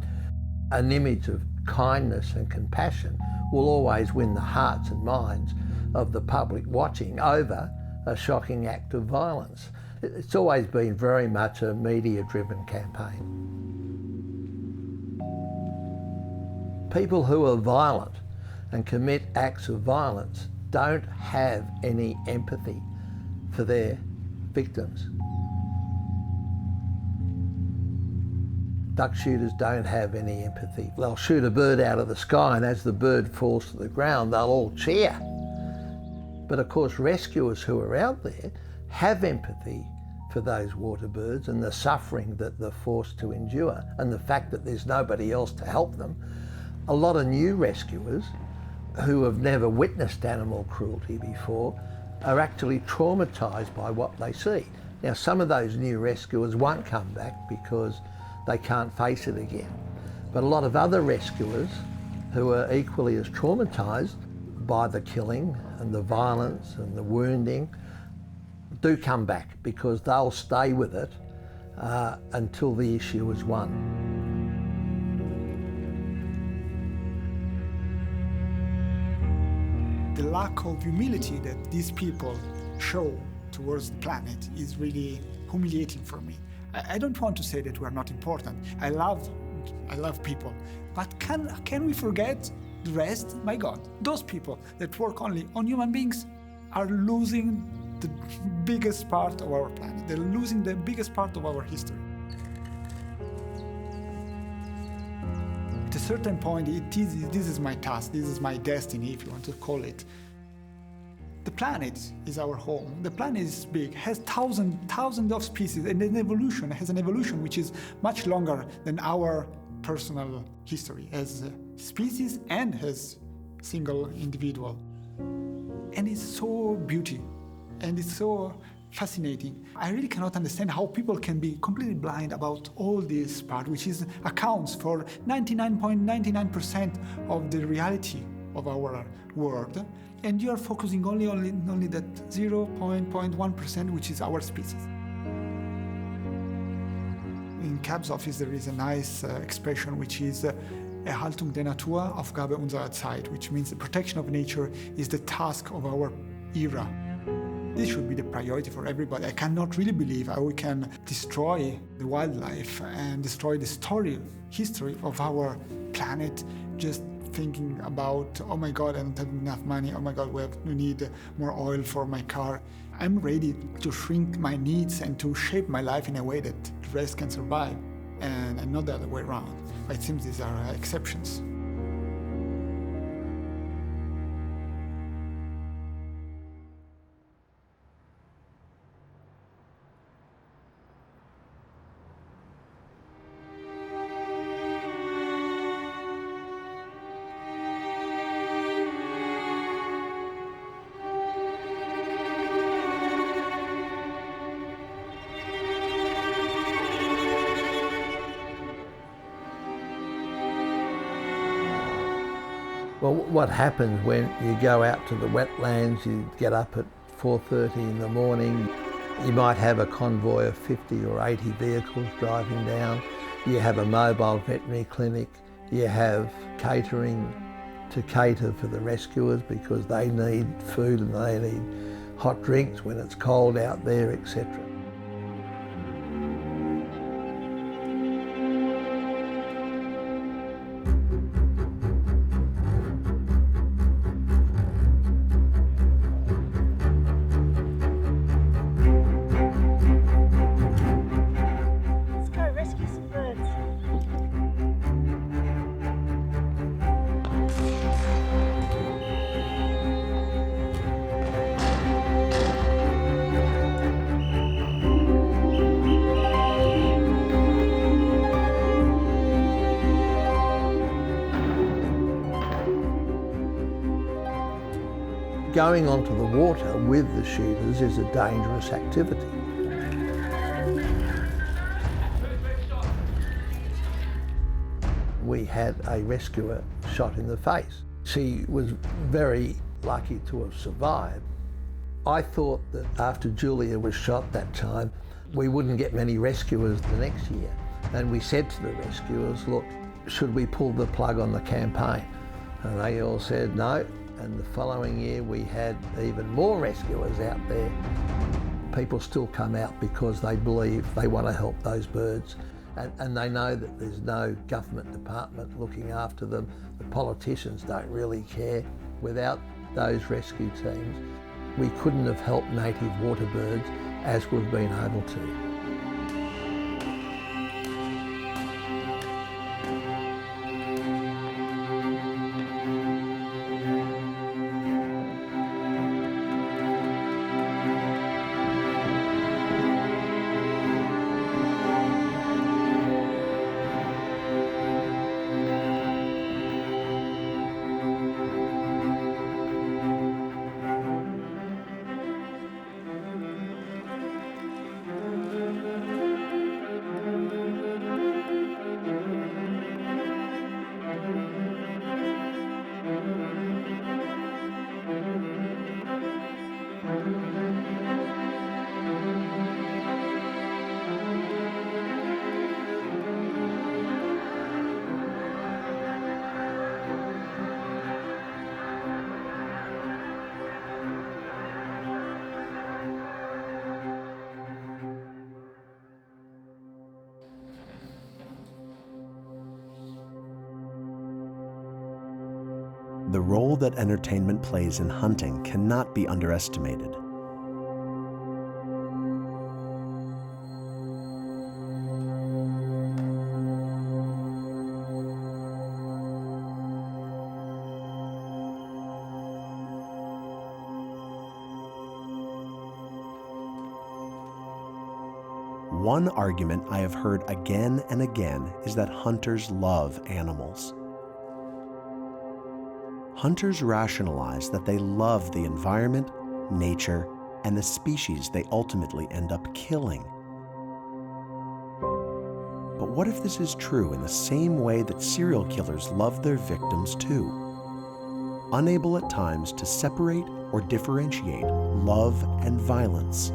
an image of kindness and compassion will always win the hearts and minds of the public watching over a shocking act of violence. It's always been very much a media-driven campaign. People who are violent and commit acts of violence don't have any empathy for their victims. Duck shooters don't have any empathy. They'll shoot a bird out of the sky, and as the bird falls to the ground, they'll all cheer. But of course, rescuers who are out there have empathy for those water birds and the suffering that they're forced to endure, and the fact that there's nobody else to help them. A lot of new rescuers who have never witnessed animal cruelty before are actually traumatised by what they see. Now, some of those new rescuers won't come back because they can't face it again. But a lot of other rescuers who are equally as traumatised by the killing and the violence and the wounding do come back because they'll stay with it until the issue is won. The lack of humility that these people show towards the planet is really humiliating for me. I don't want to say that we are not important. I love people, but can we forget the rest? My God, those people that work only on human beings are losing the biggest part of our planet. They're losing the biggest part of our history. At a certain point, this is my task, this is my destiny, if you want to call it. The planet is our home. The planet is big, has thousands of species, and has an evolution which is much longer than our personal history as a species and as single individual. And it's so beautiful, and it's so fascinating. I really cannot understand how people can be completely blind about all this part, which accounts for 99.99% of the reality of our world, and you are focusing only that 0.1%, which is our species. In Cab's office there is a nice expression which is Erhaltung der Natur, Aufgabe unserer Zeit, which means the protection of nature is the task of our era. This should be the priority for everybody. I cannot really believe how we can destroy the wildlife and destroy the history of our planet just thinking about, oh my God, I don't have enough money, oh my God, we need more oil for my car. I'm ready to shrink my needs and to shape my life in a way that the rest can survive, and not the other way around. But it seems these are exceptions. Well, what happens when you go out to the wetlands, you get up at 4:30 in the morning, you might have a convoy of 50 or 80 vehicles driving down, you have a mobile veterinary clinic, you have catering to cater for the rescuers because they need food and they need hot drinks when it's cold out there, etc. Going onto the water with the shooters is a dangerous activity. We had a rescuer shot in the face. She was very lucky to have survived. I thought that after Julia was shot that time, we wouldn't get many rescuers the next year. And we said to the rescuers, look, should we pull the plug on the campaign? And they all said no. And the following year we had even more rescuers out there. People still come out because they believe they want to help those birds, and they know that there's no government department looking after them. The politicians don't really care. Without those rescue teams, we couldn't have helped native water birds as we've been able to. The role that entertainment plays in hunting cannot be underestimated. One argument I have heard again and again is that hunters love animals. Hunters rationalize that they love the environment, nature, and the species they ultimately end up killing. But what if this is true in the same way that serial killers love their victims too? Unable at times to separate or differentiate love and violence.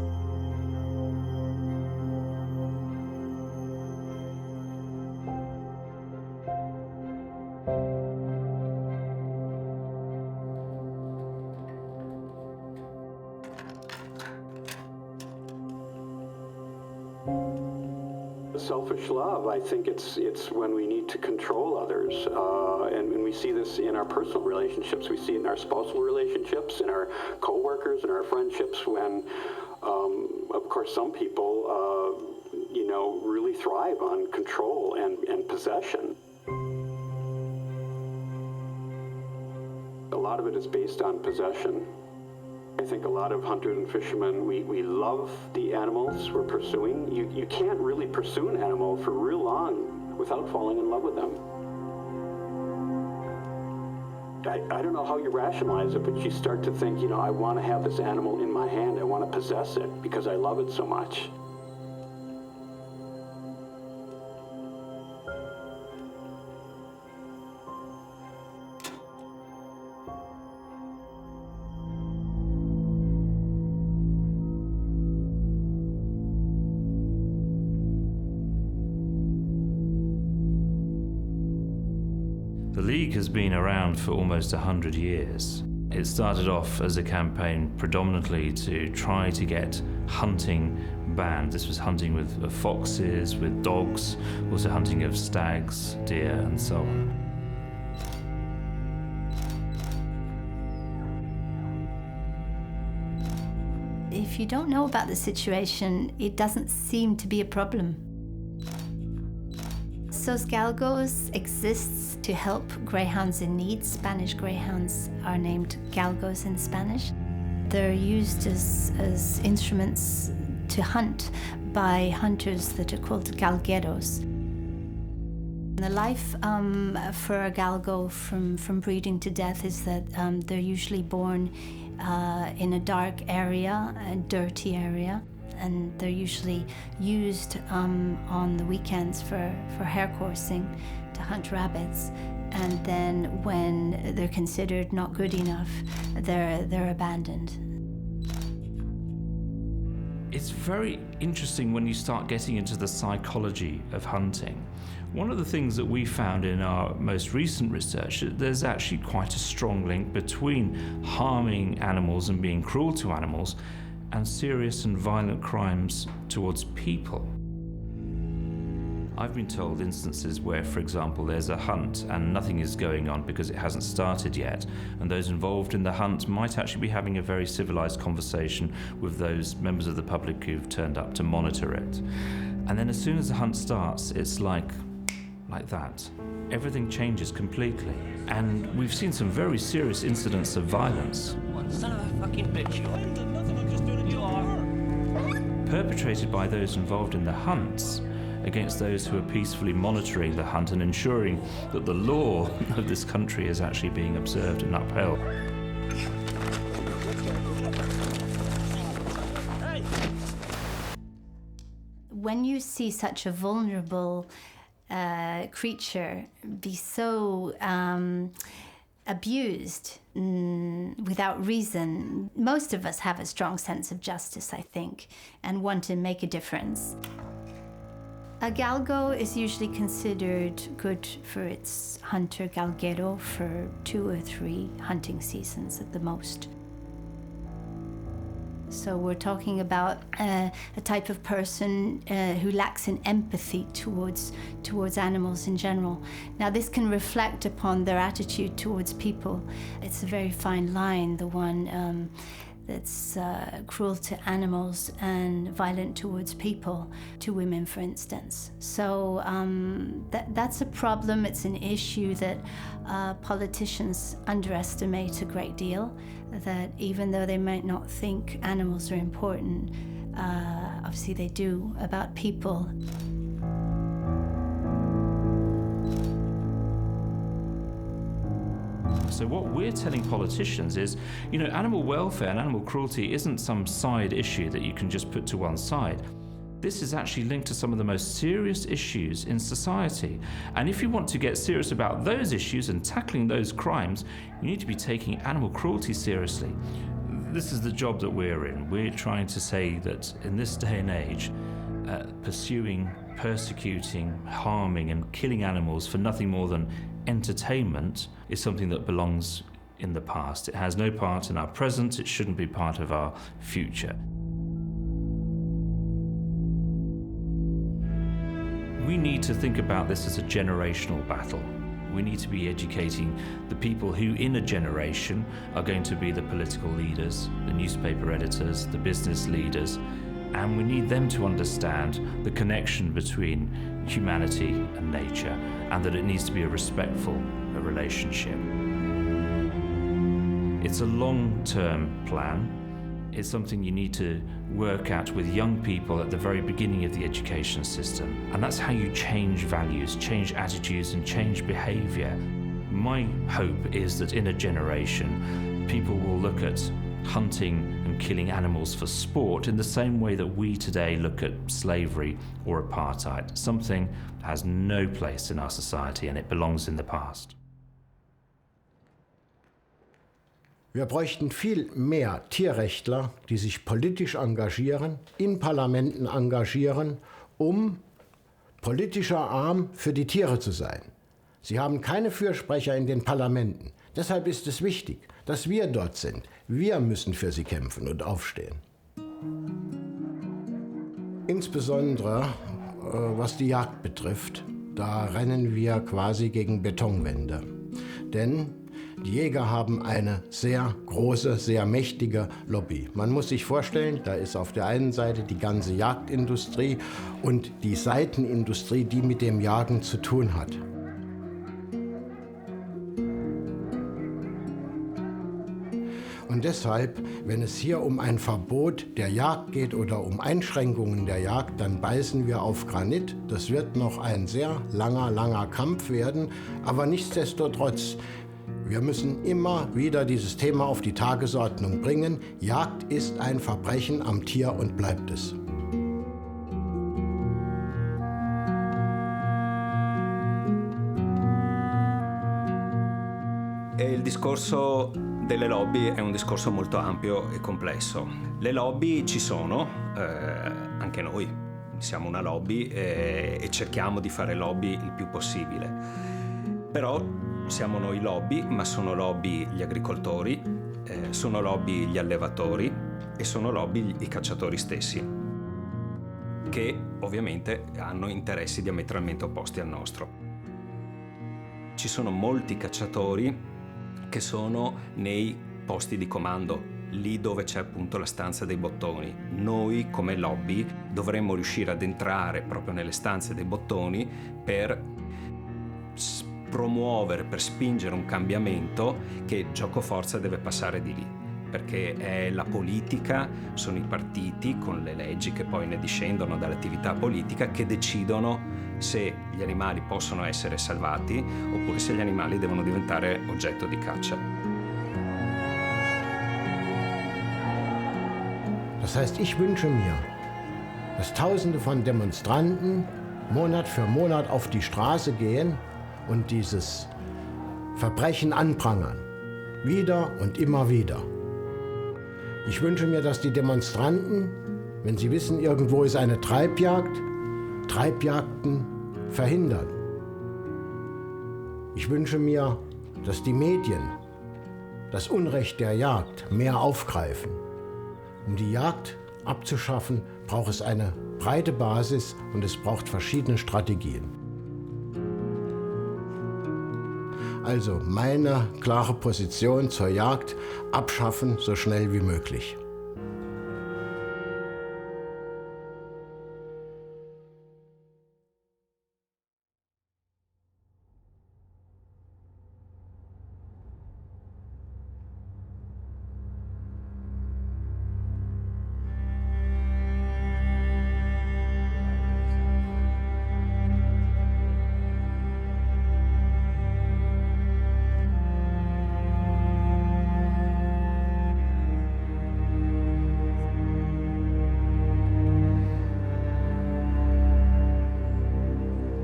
Selfish love, I think it's when we need to control others, and we see this in our personal relationships. We see it in our spousal relationships, in our co-workers, in our friendships. When, of course, some people, really thrive on control and possession. A lot of it is based on possession. I think a lot of hunters and fishermen, we love the animals we're pursuing. You can't really pursue an animal for real long without falling in love with them. I don't know how you rationalize it, but you start to think, I want to have this animal in my hand. I want to possess it because I love it so much. The League has been around for almost 100 years. It started off as a campaign predominantly to try to get hunting banned. This was hunting with foxes, with dogs, also hunting of stags, deer, and so on. If you don't know about the situation, it doesn't seem to be a problem. Sos galgos exists to help greyhounds in need. Spanish greyhounds are named galgos in Spanish. They're used as instruments to hunt by hunters that are called galgueros. The life for a galgo from breeding to death is that they're usually born in a dark area, a dirty area. And they're usually used on the weekends for hare coursing to hunt rabbits. And then when they're considered not good enough, they're abandoned. It's very interesting when you start getting into the psychology of hunting. One of the things that we found in our most recent research, there's actually quite a strong link between harming animals and being cruel to animals and serious and violent crimes towards people. I've been told instances where, for example, there's a hunt and nothing is going on because it hasn't started yet, and those involved in the hunt might actually be having a very civilized conversation with those members of the public who've turned up to monitor it. And then as soon as the hunt starts, it's like that. Everything changes completely. And we've seen some very serious incidents of violence. Son of a fucking bitch, you are. Perpetrated by those involved in the hunts against those who are peacefully monitoring the hunt and ensuring that the law of this country is actually being observed and upheld. When you see such a vulnerable creature be so abused without reason, most of us have a strong sense of justice, I think, and want to make a difference. A galgo is usually considered good for its hunter galguero for 2 or 3 hunting seasons at the most. So we're talking about a type of person who lacks in empathy towards animals in general. Now this can reflect upon their attitude towards people. It's a very fine line, the one that's cruel to animals and violent towards people, to women, for instance. So that's a problem. It's an issue that politicians underestimate a great deal, that even though they might not think animals are important, obviously they do about people. So what we're telling politicians is, animal welfare and animal cruelty isn't some side issue that you can just put to one side. This is actually linked to some of the most serious issues in society. And if you want to get serious about those issues and tackling those crimes, you need to be taking animal cruelty seriously. This is the job that we're in. We're trying to say that in this day and age, pursuing, persecuting, harming and killing animals for nothing more than entertainment is something that belongs in the past. It has no part in our present. It shouldn't be part of our future. We need to think about this as a generational battle. We need to be educating the people who in a generation are going to be the political leaders, the newspaper editors, the business leaders, and we need them to understand the connection between humanity and nature, and that it needs to be a respectful relationship. It's a long-term plan. It's something you need to work at with young people at the very beginning of the education system. And that's how you change values, change attitudes, and change behavior. My hope is that in a generation, people will look at hunting and killing animals for sport in the same way that we today look at slavery or apartheid. Something that has no place in our society and it belongs in the past. Wir bräuchten viel mehr Tierrechtler, die sich politisch engagieren, in Parlamenten engagieren, um politischer Arm für die Tiere zu sein. Sie haben keine Fürsprecher in den Parlamenten. Deshalb ist es wichtig, dass wir dort sind. Wir müssen für sie kämpfen und aufstehen. Insbesondere was die Jagd betrifft, da rennen wir quasi gegen Betonwände. Denn die Jäger haben eine sehr große, sehr mächtige Lobby. Man muss sich vorstellen, da ist auf der einen Seite die ganze Jagdindustrie und die Seitenindustrie, die mit dem Jagen zu tun hat. Und deshalb, wenn es hier um ein Verbot der Jagd geht oder um Einschränkungen der Jagd, dann beißen wir auf Granit. Das wird noch ein sehr langer Kampf werden, aber nichtsdestotrotz, wir müssen immer wieder dieses Thema auf die Tagesordnung bringen. Jagd ist ein Verbrechen am Tier und bleibt es. Il discorso delle lobby è un discorso molto ampio e complesso. Le lobby ci sono, anche noi siamo una lobby e cerchiamo di fare lobby il più possibile. Però siamo noi lobby, ma sono lobby gli agricoltori, sono lobby gli allevatori e sono lobby i cacciatori stessi, che ovviamente hanno interessi diametralmente opposti al nostro. Ci sono molti cacciatori che sono nei posti di comando, lì dove c'è appunto la stanza dei bottoni. Noi come lobby dovremmo riuscire ad entrare proprio nelle stanze dei bottoni per promuovere, per spingere un cambiamento che giocoforza deve passare di lì, perché è la politica, sono i partiti con le leggi che poi ne discendono dall'attività politica che decidono se gli animali possono essere salvati oppure se gli animali devono diventare oggetto di caccia. Das heißt, ich wünsche mir, dass Tausende von Demonstranten Monat für Monat auf die Straße gehen und dieses Verbrechen anprangern. Wieder und immer wieder. Ich wünsche mir, dass die Demonstranten, wenn sie wissen, irgendwo ist eine Treibjagd, Treibjagden verhindern. Ich wünsche mir, dass die Medien das Unrecht der Jagd mehr aufgreifen Um die Jagd abzuschaffen, braucht es eine breite Basis und es braucht verschiedene Strategien. Also meine klare Position zur Jagd: abschaffen so schnell wie möglich.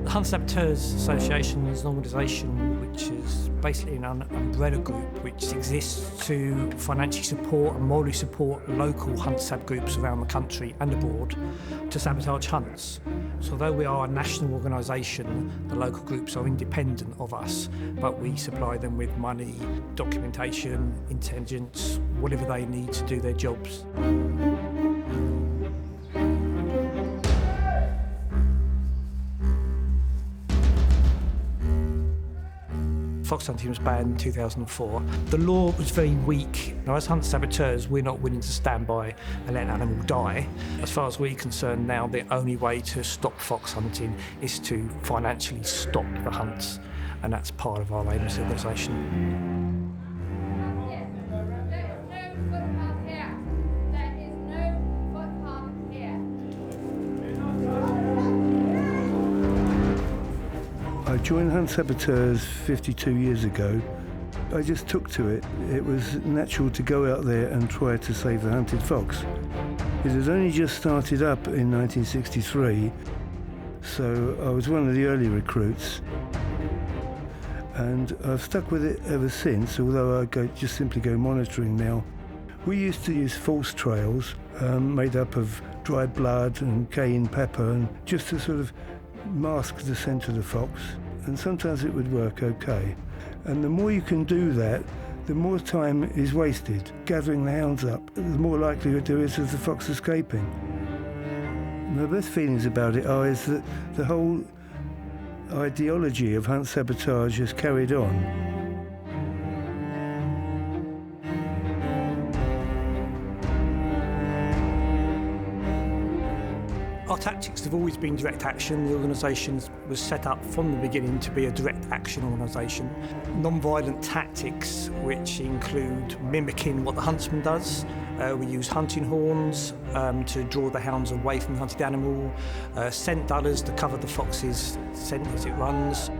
Hunt Saboteurs Association is an organisation which is basically an umbrella group which exists to financially support and morally support local hunt sab groups around the country and abroad to sabotage hunts. So although we are a national organisation, the local groups are independent of us, but we supply them with money, documentation, intelligence, whatever they need to do their jobs. Fox hunting was banned in 2004. The law was very weak. Now, as hunt saboteurs, we're not willing to stand by and let an animal die. As far as we're concerned now, the only way to stop fox hunting is to financially stop the hunts, and that's part of our aim as an organisation. I joined Hunt Saboteurs 52 years ago. I just took to it. It was natural to go out there and try to save the hunted fox. It had only just started up in 1963, so I was one of the early recruits. And I've stuck with it ever since, although I just simply go monitoring now. We used to use false trails made up of dried blood and cayenne pepper, and just to sort of mask the scent of the fox, and sometimes it would work okay. And the more you can do that, the more time is wasted gathering the hounds up, the more likelihood there is of the fox escaping. My best feelings about it is that the whole ideology of hunt sabotage has carried on. Our tactics have always been direct action. The organisation was set up from the beginning to be a direct action organisation. Non-violent tactics, which include mimicking what the huntsman does. We use hunting horns to draw the hounds away from the hunted animal, scent dullers to cover the fox's scent as it runs.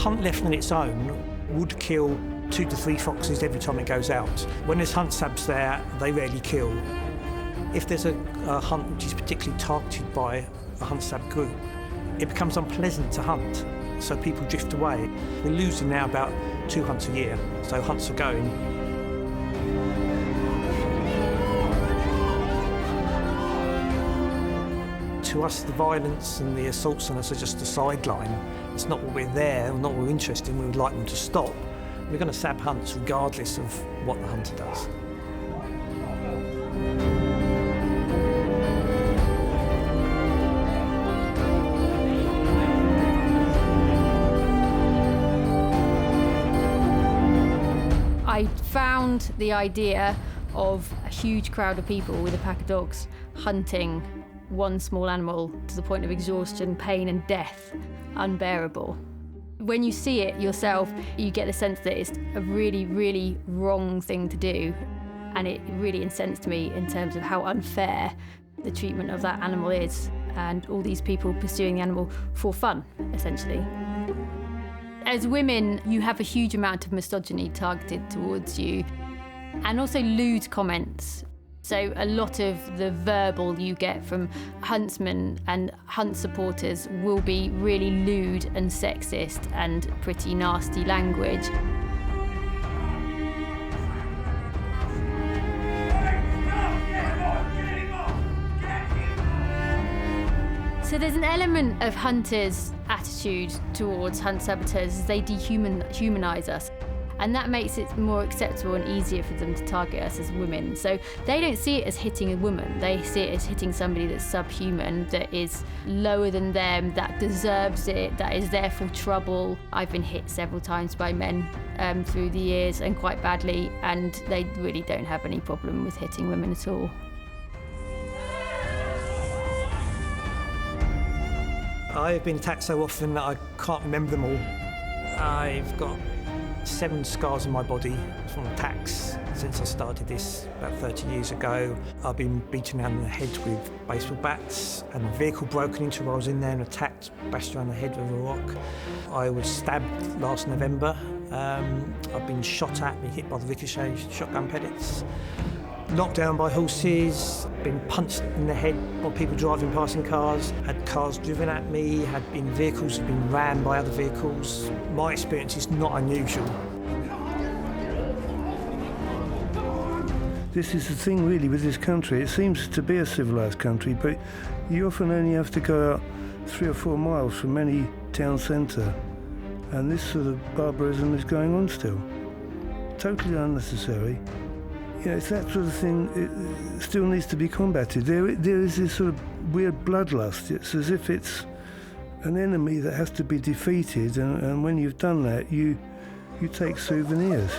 Hunt left on its own would kill 2 to 3 foxes every time it goes out. When there's hunt sabs there, they rarely kill. If there's a hunt which is particularly targeted by a hunt sab group, it becomes unpleasant to hunt, so people drift away. We're losing now about 2 hunts a year, so hunts are going. To us, the violence and the assaults on us are just a sideline. It's not what we're there, not what we're interested in. We would like them to stop. We're going to sab hunts regardless of what the hunter does. I found the idea of a huge crowd of people with a pack of dogs hunting one small animal to the point of exhaustion, pain and death unbearable. When you see it yourself, you get the sense that it's a really, really wrong thing to do, and it really incensed me in terms of how unfair the treatment of that animal is, and all these people pursuing the animal for fun, essentially. As women, you have a huge amount of misogyny targeted towards you, and also lewd comments. So a lot of the verbal you get from huntsmen and hunt supporters will be really lewd and sexist and pretty nasty language. So there's an element of hunters' attitude towards hunt saboteurs as they dehumanize us. And that makes it more acceptable and easier for them to target us as women. So they don't see it as hitting a woman. They see it as hitting somebody that's subhuman, that is lower than them, that deserves it, that is therefore trouble. I've been hit several times by men through the years, and quite badly, and they really don't have any problem with hitting women at all. I've been attacked so often that I can't remember them all. I've got 7 scars on my body from attacks since I started this about 30 years ago. I've been beaten around the head with baseball bats, and a vehicle broken into while I was in there and attacked, bashed around the head with a rock. I was stabbed last November. I've been shot at, been hit by the ricochet shotgun pellets, knocked down by horses, been punched in the head by people driving passing cars, had cars driven at me, had been vehicles have been rammed by other vehicles. My experience is not unusual. This is the thing really with this country. It seems to be a civilised country, but you often only have to go out 3 or 4 miles from any town centre, and this sort of barbarism is going on still. Totally unnecessary. You know, it's that sort of thing. It still needs to be combated. There is this sort of weird bloodlust. It's as if it's an enemy that has to be defeated, and when you've done that, you take souvenirs.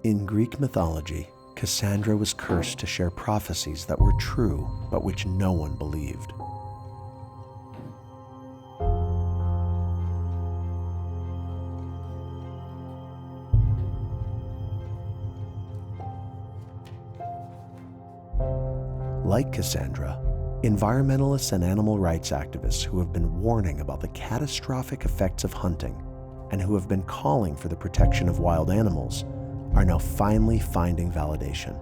In Greek mythology, Cassandra was cursed to share prophecies that were true, but which no one believed. Like Cassandra, environmentalists and animal rights activists who have been warning about the catastrophic effects of hunting and who have been calling for the protection of wild animals are now finally finding validation.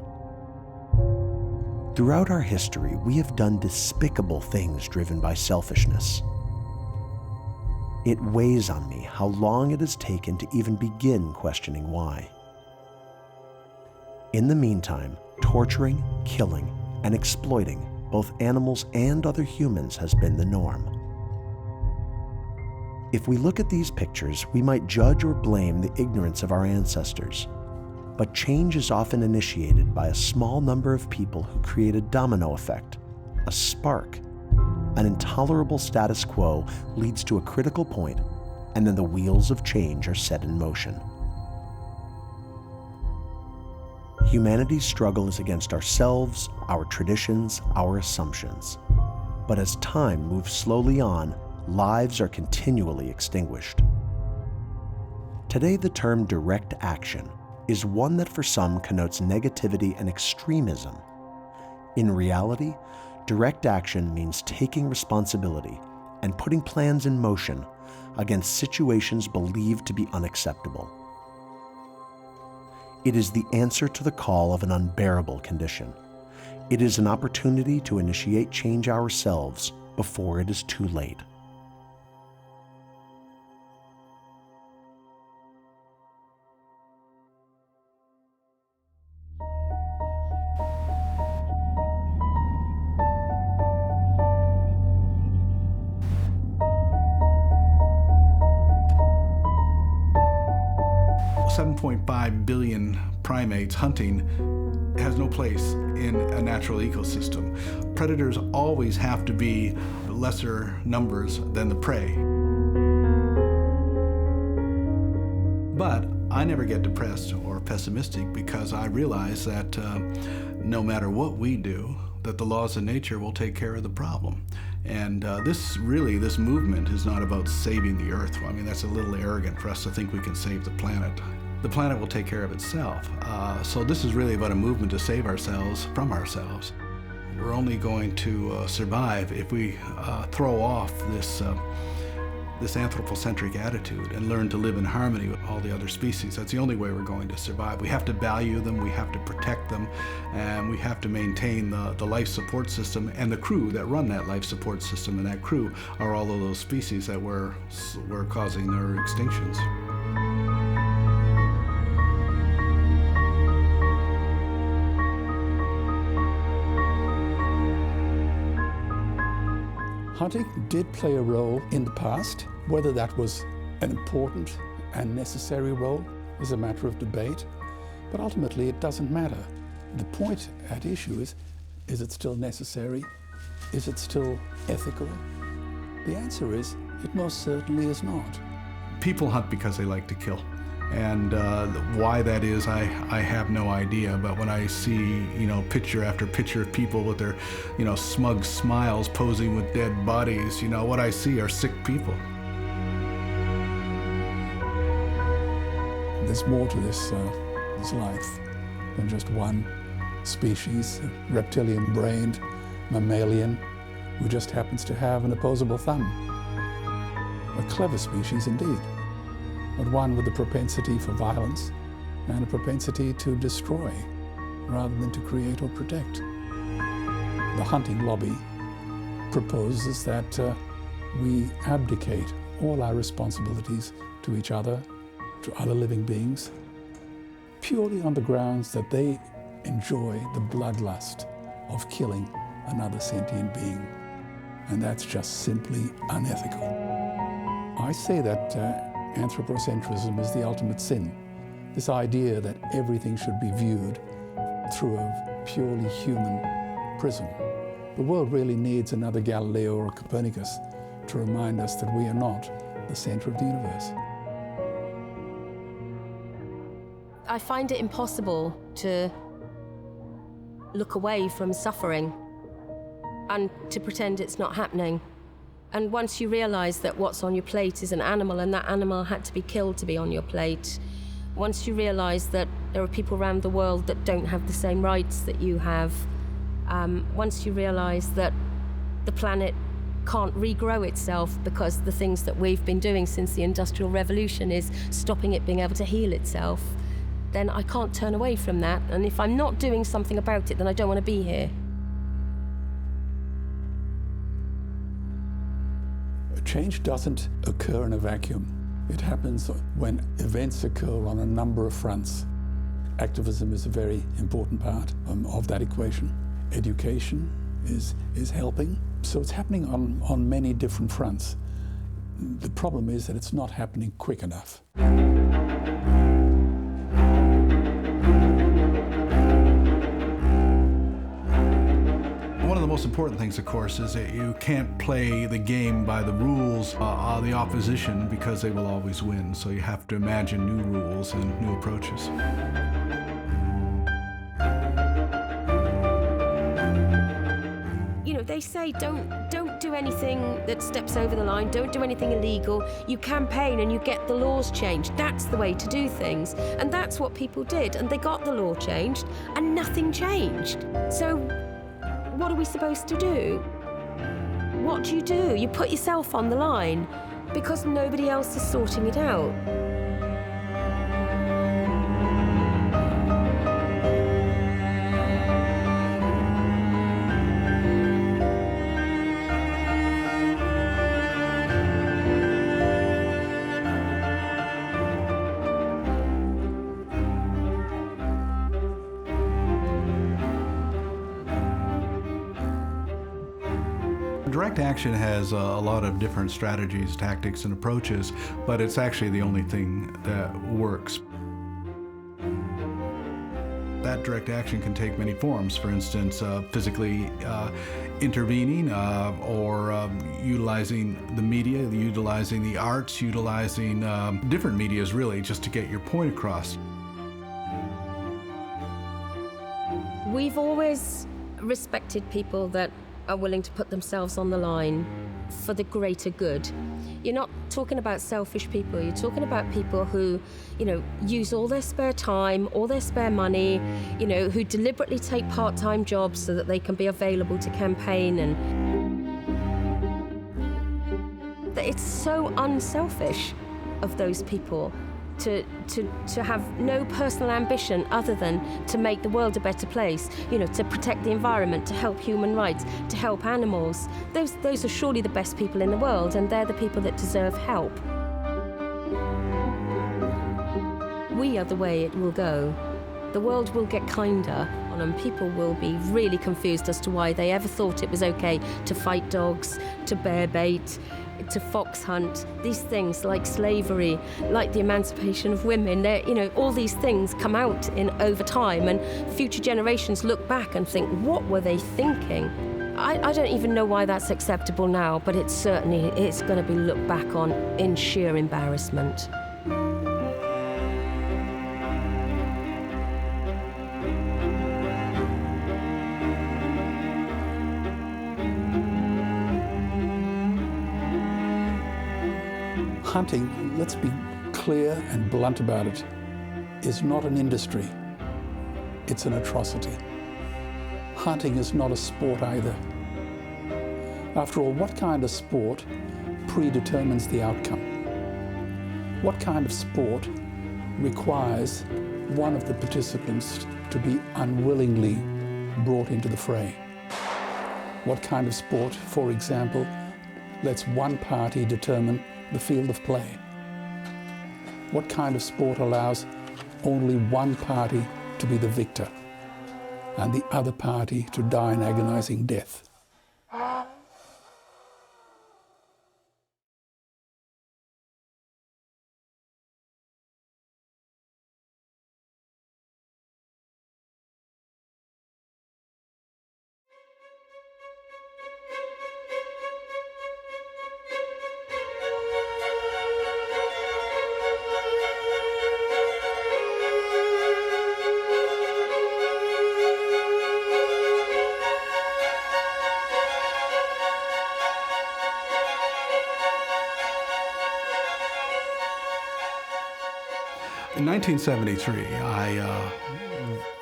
Throughout our history, we have done despicable things driven by selfishness. It weighs on me how long it has taken to even begin questioning why. In the meantime, torturing, killing, and exploiting both animals and other humans has been the norm. If we look at these pictures, we might judge or blame the ignorance of our ancestors. But change is often initiated by a small number of people who create a domino effect, a spark. An intolerable status quo leads to a critical point, and then the wheels of change are set in motion. Humanity's struggle is against ourselves, our traditions, our assumptions. But as time moves slowly on, lives are continually extinguished. Today, the term direct action is one that for some connotes negativity and extremism. In reality, direct action means taking responsibility and putting plans in motion against situations believed to be unacceptable. It is the answer to the call of an unbearable condition. It is an opportunity to initiate change ourselves before it is too late. $7.5 billion primates hunting has no place in a natural ecosystem. Predators always have to be lesser numbers than the prey. But I never get depressed or pessimistic because I realize that no matter what we do, that the laws of nature will take care of the problem. And this movement is not about saving the Earth. I mean, that's a little arrogant for us to think we can save the planet. The planet will take care of itself. So this is really about a movement to save ourselves from ourselves. We're only going to survive if we throw off this anthropocentric attitude and learn to live in harmony with all the other species. That's the only way we're going to survive. We have to value them, we have to protect them, and we have to maintain the life support system and the crew that run that life support system, and that crew are all of those species that we're causing their extinctions. Hunting did play a role in the past. Whether that was an important and necessary role is a matter of debate, but ultimately it doesn't matter. The point at issue is it still necessary? Is it still ethical? The answer is, it most certainly is not. People hunt because they like to kill. And why that is, I have no idea. But when I see, picture after picture of people with their, smug smiles posing with dead bodies, what I see are sick people. There's more to this life than just one species, a reptilian-brained mammalian who just happens to have an opposable thumb. A clever species indeed, but one with a propensity for violence and a propensity to destroy rather than to create or protect. The hunting lobby proposes that we abdicate all our responsibilities to each other, to other living beings, purely on the grounds that they enjoy the bloodlust of killing another sentient being. And that's just simply unethical. I say that anthropocentrism is the ultimate sin. This idea that everything should be viewed through a purely human prism. The world really needs another Galileo or Copernicus to remind us that we are not the center of the universe. I find it impossible to look away from suffering and to pretend it's not happening. And once you realize that what's on your plate is an animal and that animal had to be killed to be on your plate, once you realize that there are people around the world that don't have the same rights that you have, once you realize that the planet can't regrow itself because the things that we've been doing since the Industrial Revolution is stopping it being able to heal itself, then I can't turn away from that. And if I'm not doing something about it, then I don't want to be here. Change doesn't occur in a vacuum. It happens when events occur on a number of fronts. Activism is a very important part of that equation. Education is helping. So it's happening on many different fronts. The problem is that it's not happening quick enough. One of the most important things, of course, is that you can't play the game by the rules of the opposition because they will always win. So you have to imagine new rules and new approaches. They say don't do anything that steps over the line, don't do anything illegal. You campaign and you get the laws changed. That's the way to do things. And that's what people did. And they got the law changed and nothing changed. So what are we supposed to do? What do? You put yourself on the line because nobody else is sorting it out. Direct action has a lot of different strategies, tactics, and approaches, but it's actually the only thing that works. That direct action can take many forms. For instance, physically intervening or utilizing the media, utilizing the arts, utilizing different medias really just to get your point across. We've always respected people that are willing to put themselves on the line. for the greater good. You're not talking about selfish people, you're talking about people who, use all their spare time, all their spare money, who deliberately take part-time jobs so that they can be available to campaign. And it's so unselfish of those people to have no personal ambition other than to make the world a better place, to protect the environment, to help human rights, to help animals. Those are surely the best people in the world, and they're the people that deserve help. We are the way it will go. The world will get kinder, and people will be really confused as to why they ever thought it was okay to fight dogs, to bear bait, to fox hunt. These things like slavery, like the emancipation of women, all these things come out over time, and future generations look back and think, what were they thinking? I don't even know why that's acceptable now, but it's going to be looked back on in sheer embarrassment. Hunting, let's be clear and blunt about it, is not an industry. It's an atrocity. Hunting is not a sport either. After all, what kind of sport predetermines the outcome? What kind of sport requires one of the participants to be unwillingly brought into the fray? What kind of sport, for example, lets one party determine the field of play? What kind of sport allows only one party to be the victor and the other party to die an agonizing death? In 1973, I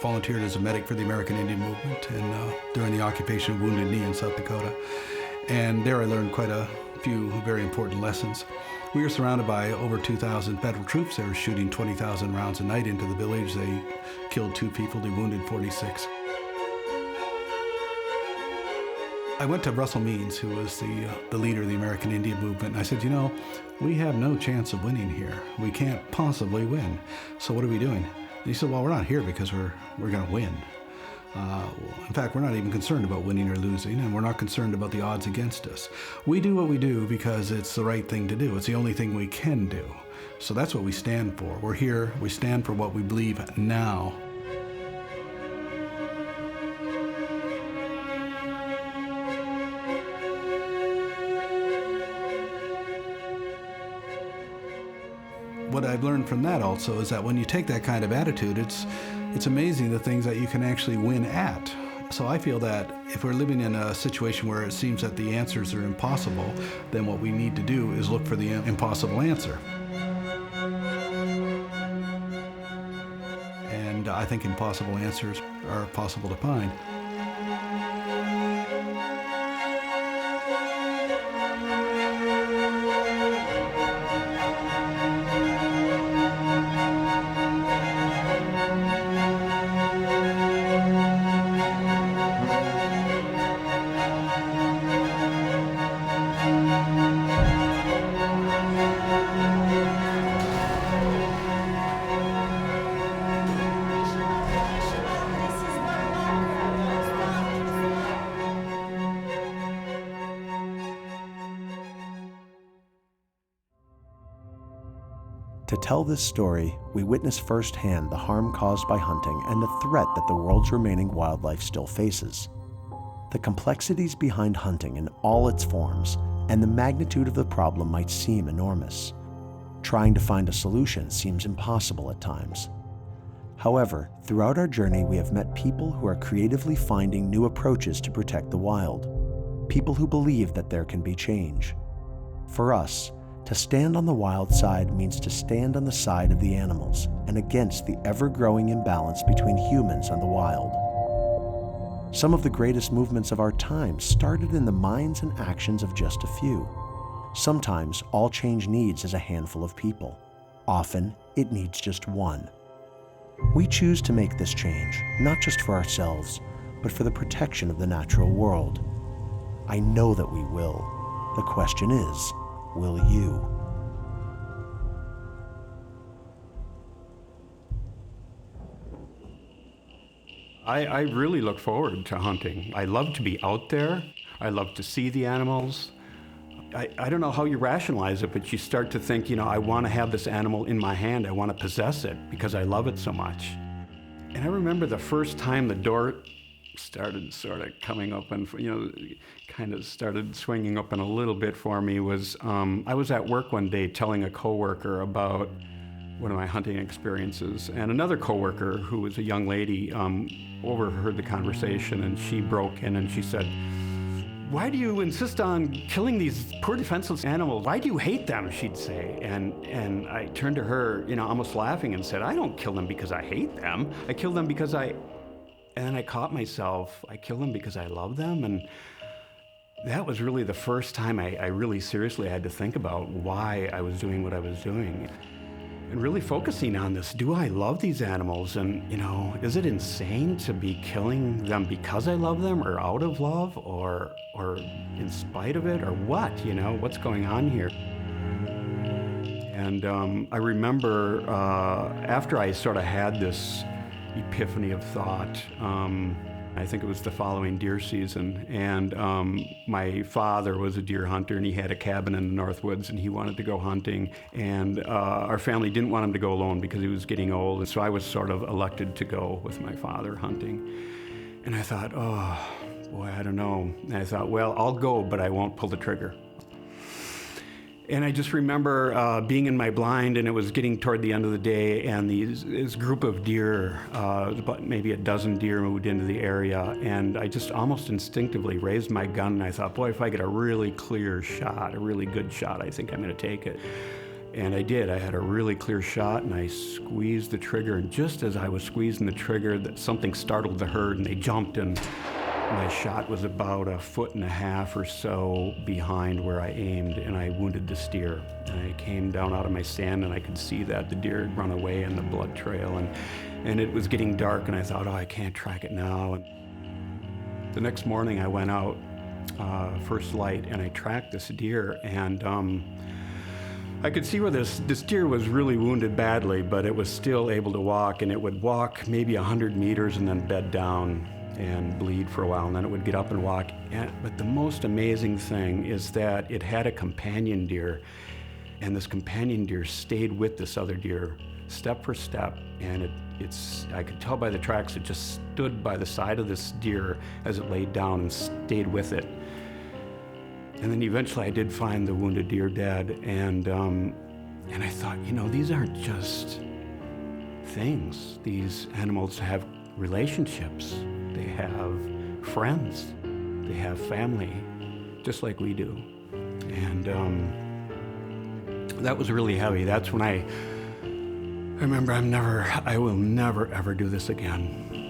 volunteered as a medic for the American Indian Movement and during the occupation of Wounded Knee in South Dakota. And there I learned quite a few very important lessons. We were surrounded by over 2,000 federal troops. They were shooting 20,000 rounds a night into the village. They killed 2 people, they wounded 46. I went to Russell Means, who was the leader of the American Indian Movement, and I said, we have no chance of winning here. We can't possibly win. So what are we doing? And he said, well, we're not here because we're going to win. In fact, we're not even concerned about winning or losing, and we're not concerned about the odds against us. We do what we do because it's the right thing to do. It's the only thing we can do. So that's what we stand for. We're here, we stand for what we believe now. What I've learned from that also is that when you take that kind of attitude, it's amazing the things that you can actually win at. So I feel that if we're living in a situation where it seems that the answers are impossible, then what we need to do is look for the impossible answer. And I think impossible answers are possible to find. To tell this story, we witness firsthand the harm caused by hunting and the threat that the world's remaining wildlife still faces. The complexities behind hunting in all its forms and the magnitude of the problem might seem enormous. Trying to find a solution seems impossible at times. However, throughout our journey, we have met people who are creatively finding new approaches to protect the wild. people who believe that there can be change. For us, to stand on the wild side means to stand on the side of the animals and against the ever-growing imbalance between humans and the wild. Some of the greatest movements of our time started in the minds and actions of just a few. Sometimes all change needs is a handful of people. Often, it needs just one. We choose to make this change, not just for ourselves, but for the protection of the natural world. I know that we will. The question is, will you? I really look forward to hunting. I love to be out there. I love to see the animals. I don't know how you rationalize it, but you start to think, I want to have this animal in my hand. I want to possess it because I love it so much. And I remember the first time the door started sort of coming open, kind of started swinging open a little bit for me was, I was at work one day telling a coworker about one of my hunting experiences, and another coworker who was a young lady overheard the conversation, and she broke in and she said, "Why do you insist on killing these poor defenseless animals? Why do you hate them?" she'd say. And I turned to her, almost laughing and said, "I don't kill them because I hate them. I kill them because and then I caught myself, I kill them because I love them. And that was really the first time I really seriously had to think about why I was doing what I was doing. And really focusing on this, do I love these animals? And, is it insane to be killing them because I love them or out of love or in spite of it or what? What's going on here? And I remember after I sort of had this epiphany of thought, I think it was the following deer season, and my father was a deer hunter, and he had a cabin in the North Woods, and he wanted to go hunting, and our family didn't want him to go alone because he was getting old, and so I was sort of elected to go with my father hunting. And I thought, oh, boy, I don't know. And I thought, well, I'll go, but I won't pull the trigger. And I just remember being in my blind, and it was getting toward the end of the day, and this group of deer, about maybe a dozen deer, moved into the area, and I just almost instinctively raised my gun, and I thought, boy, if I get a really clear shot, a really good shot, I think I'm going to take it. And I did. I had a really clear shot, and I squeezed the trigger, and just as I was squeezing the trigger, something startled the herd, and they jumped, and my shot was about 1.5 feet or so behind where I aimed, and I wounded the steer. And I came down out of my stand, and I could see that the deer had run away in the blood trail, and it was getting dark, and I thought, oh, I can't track it now. And the next morning, I went out, first light, and I tracked this deer, and I could see where this deer was really wounded badly, but it was still able to walk, and it would walk maybe 100 meters and then bed down and bleed for a while, and then it would get up and walk. But the most amazing thing is that it had a companion deer, and this companion deer stayed with this other deer step for step, and I could tell by the tracks it just stood by the side of this deer as it laid down and stayed with it. And then eventually I did find the wounded deer dead, and I thought, these aren't just things. These animals have relationships. They have friends. They have family, just like we do. And that was really heavy. That's when I remember I will never, ever do this again.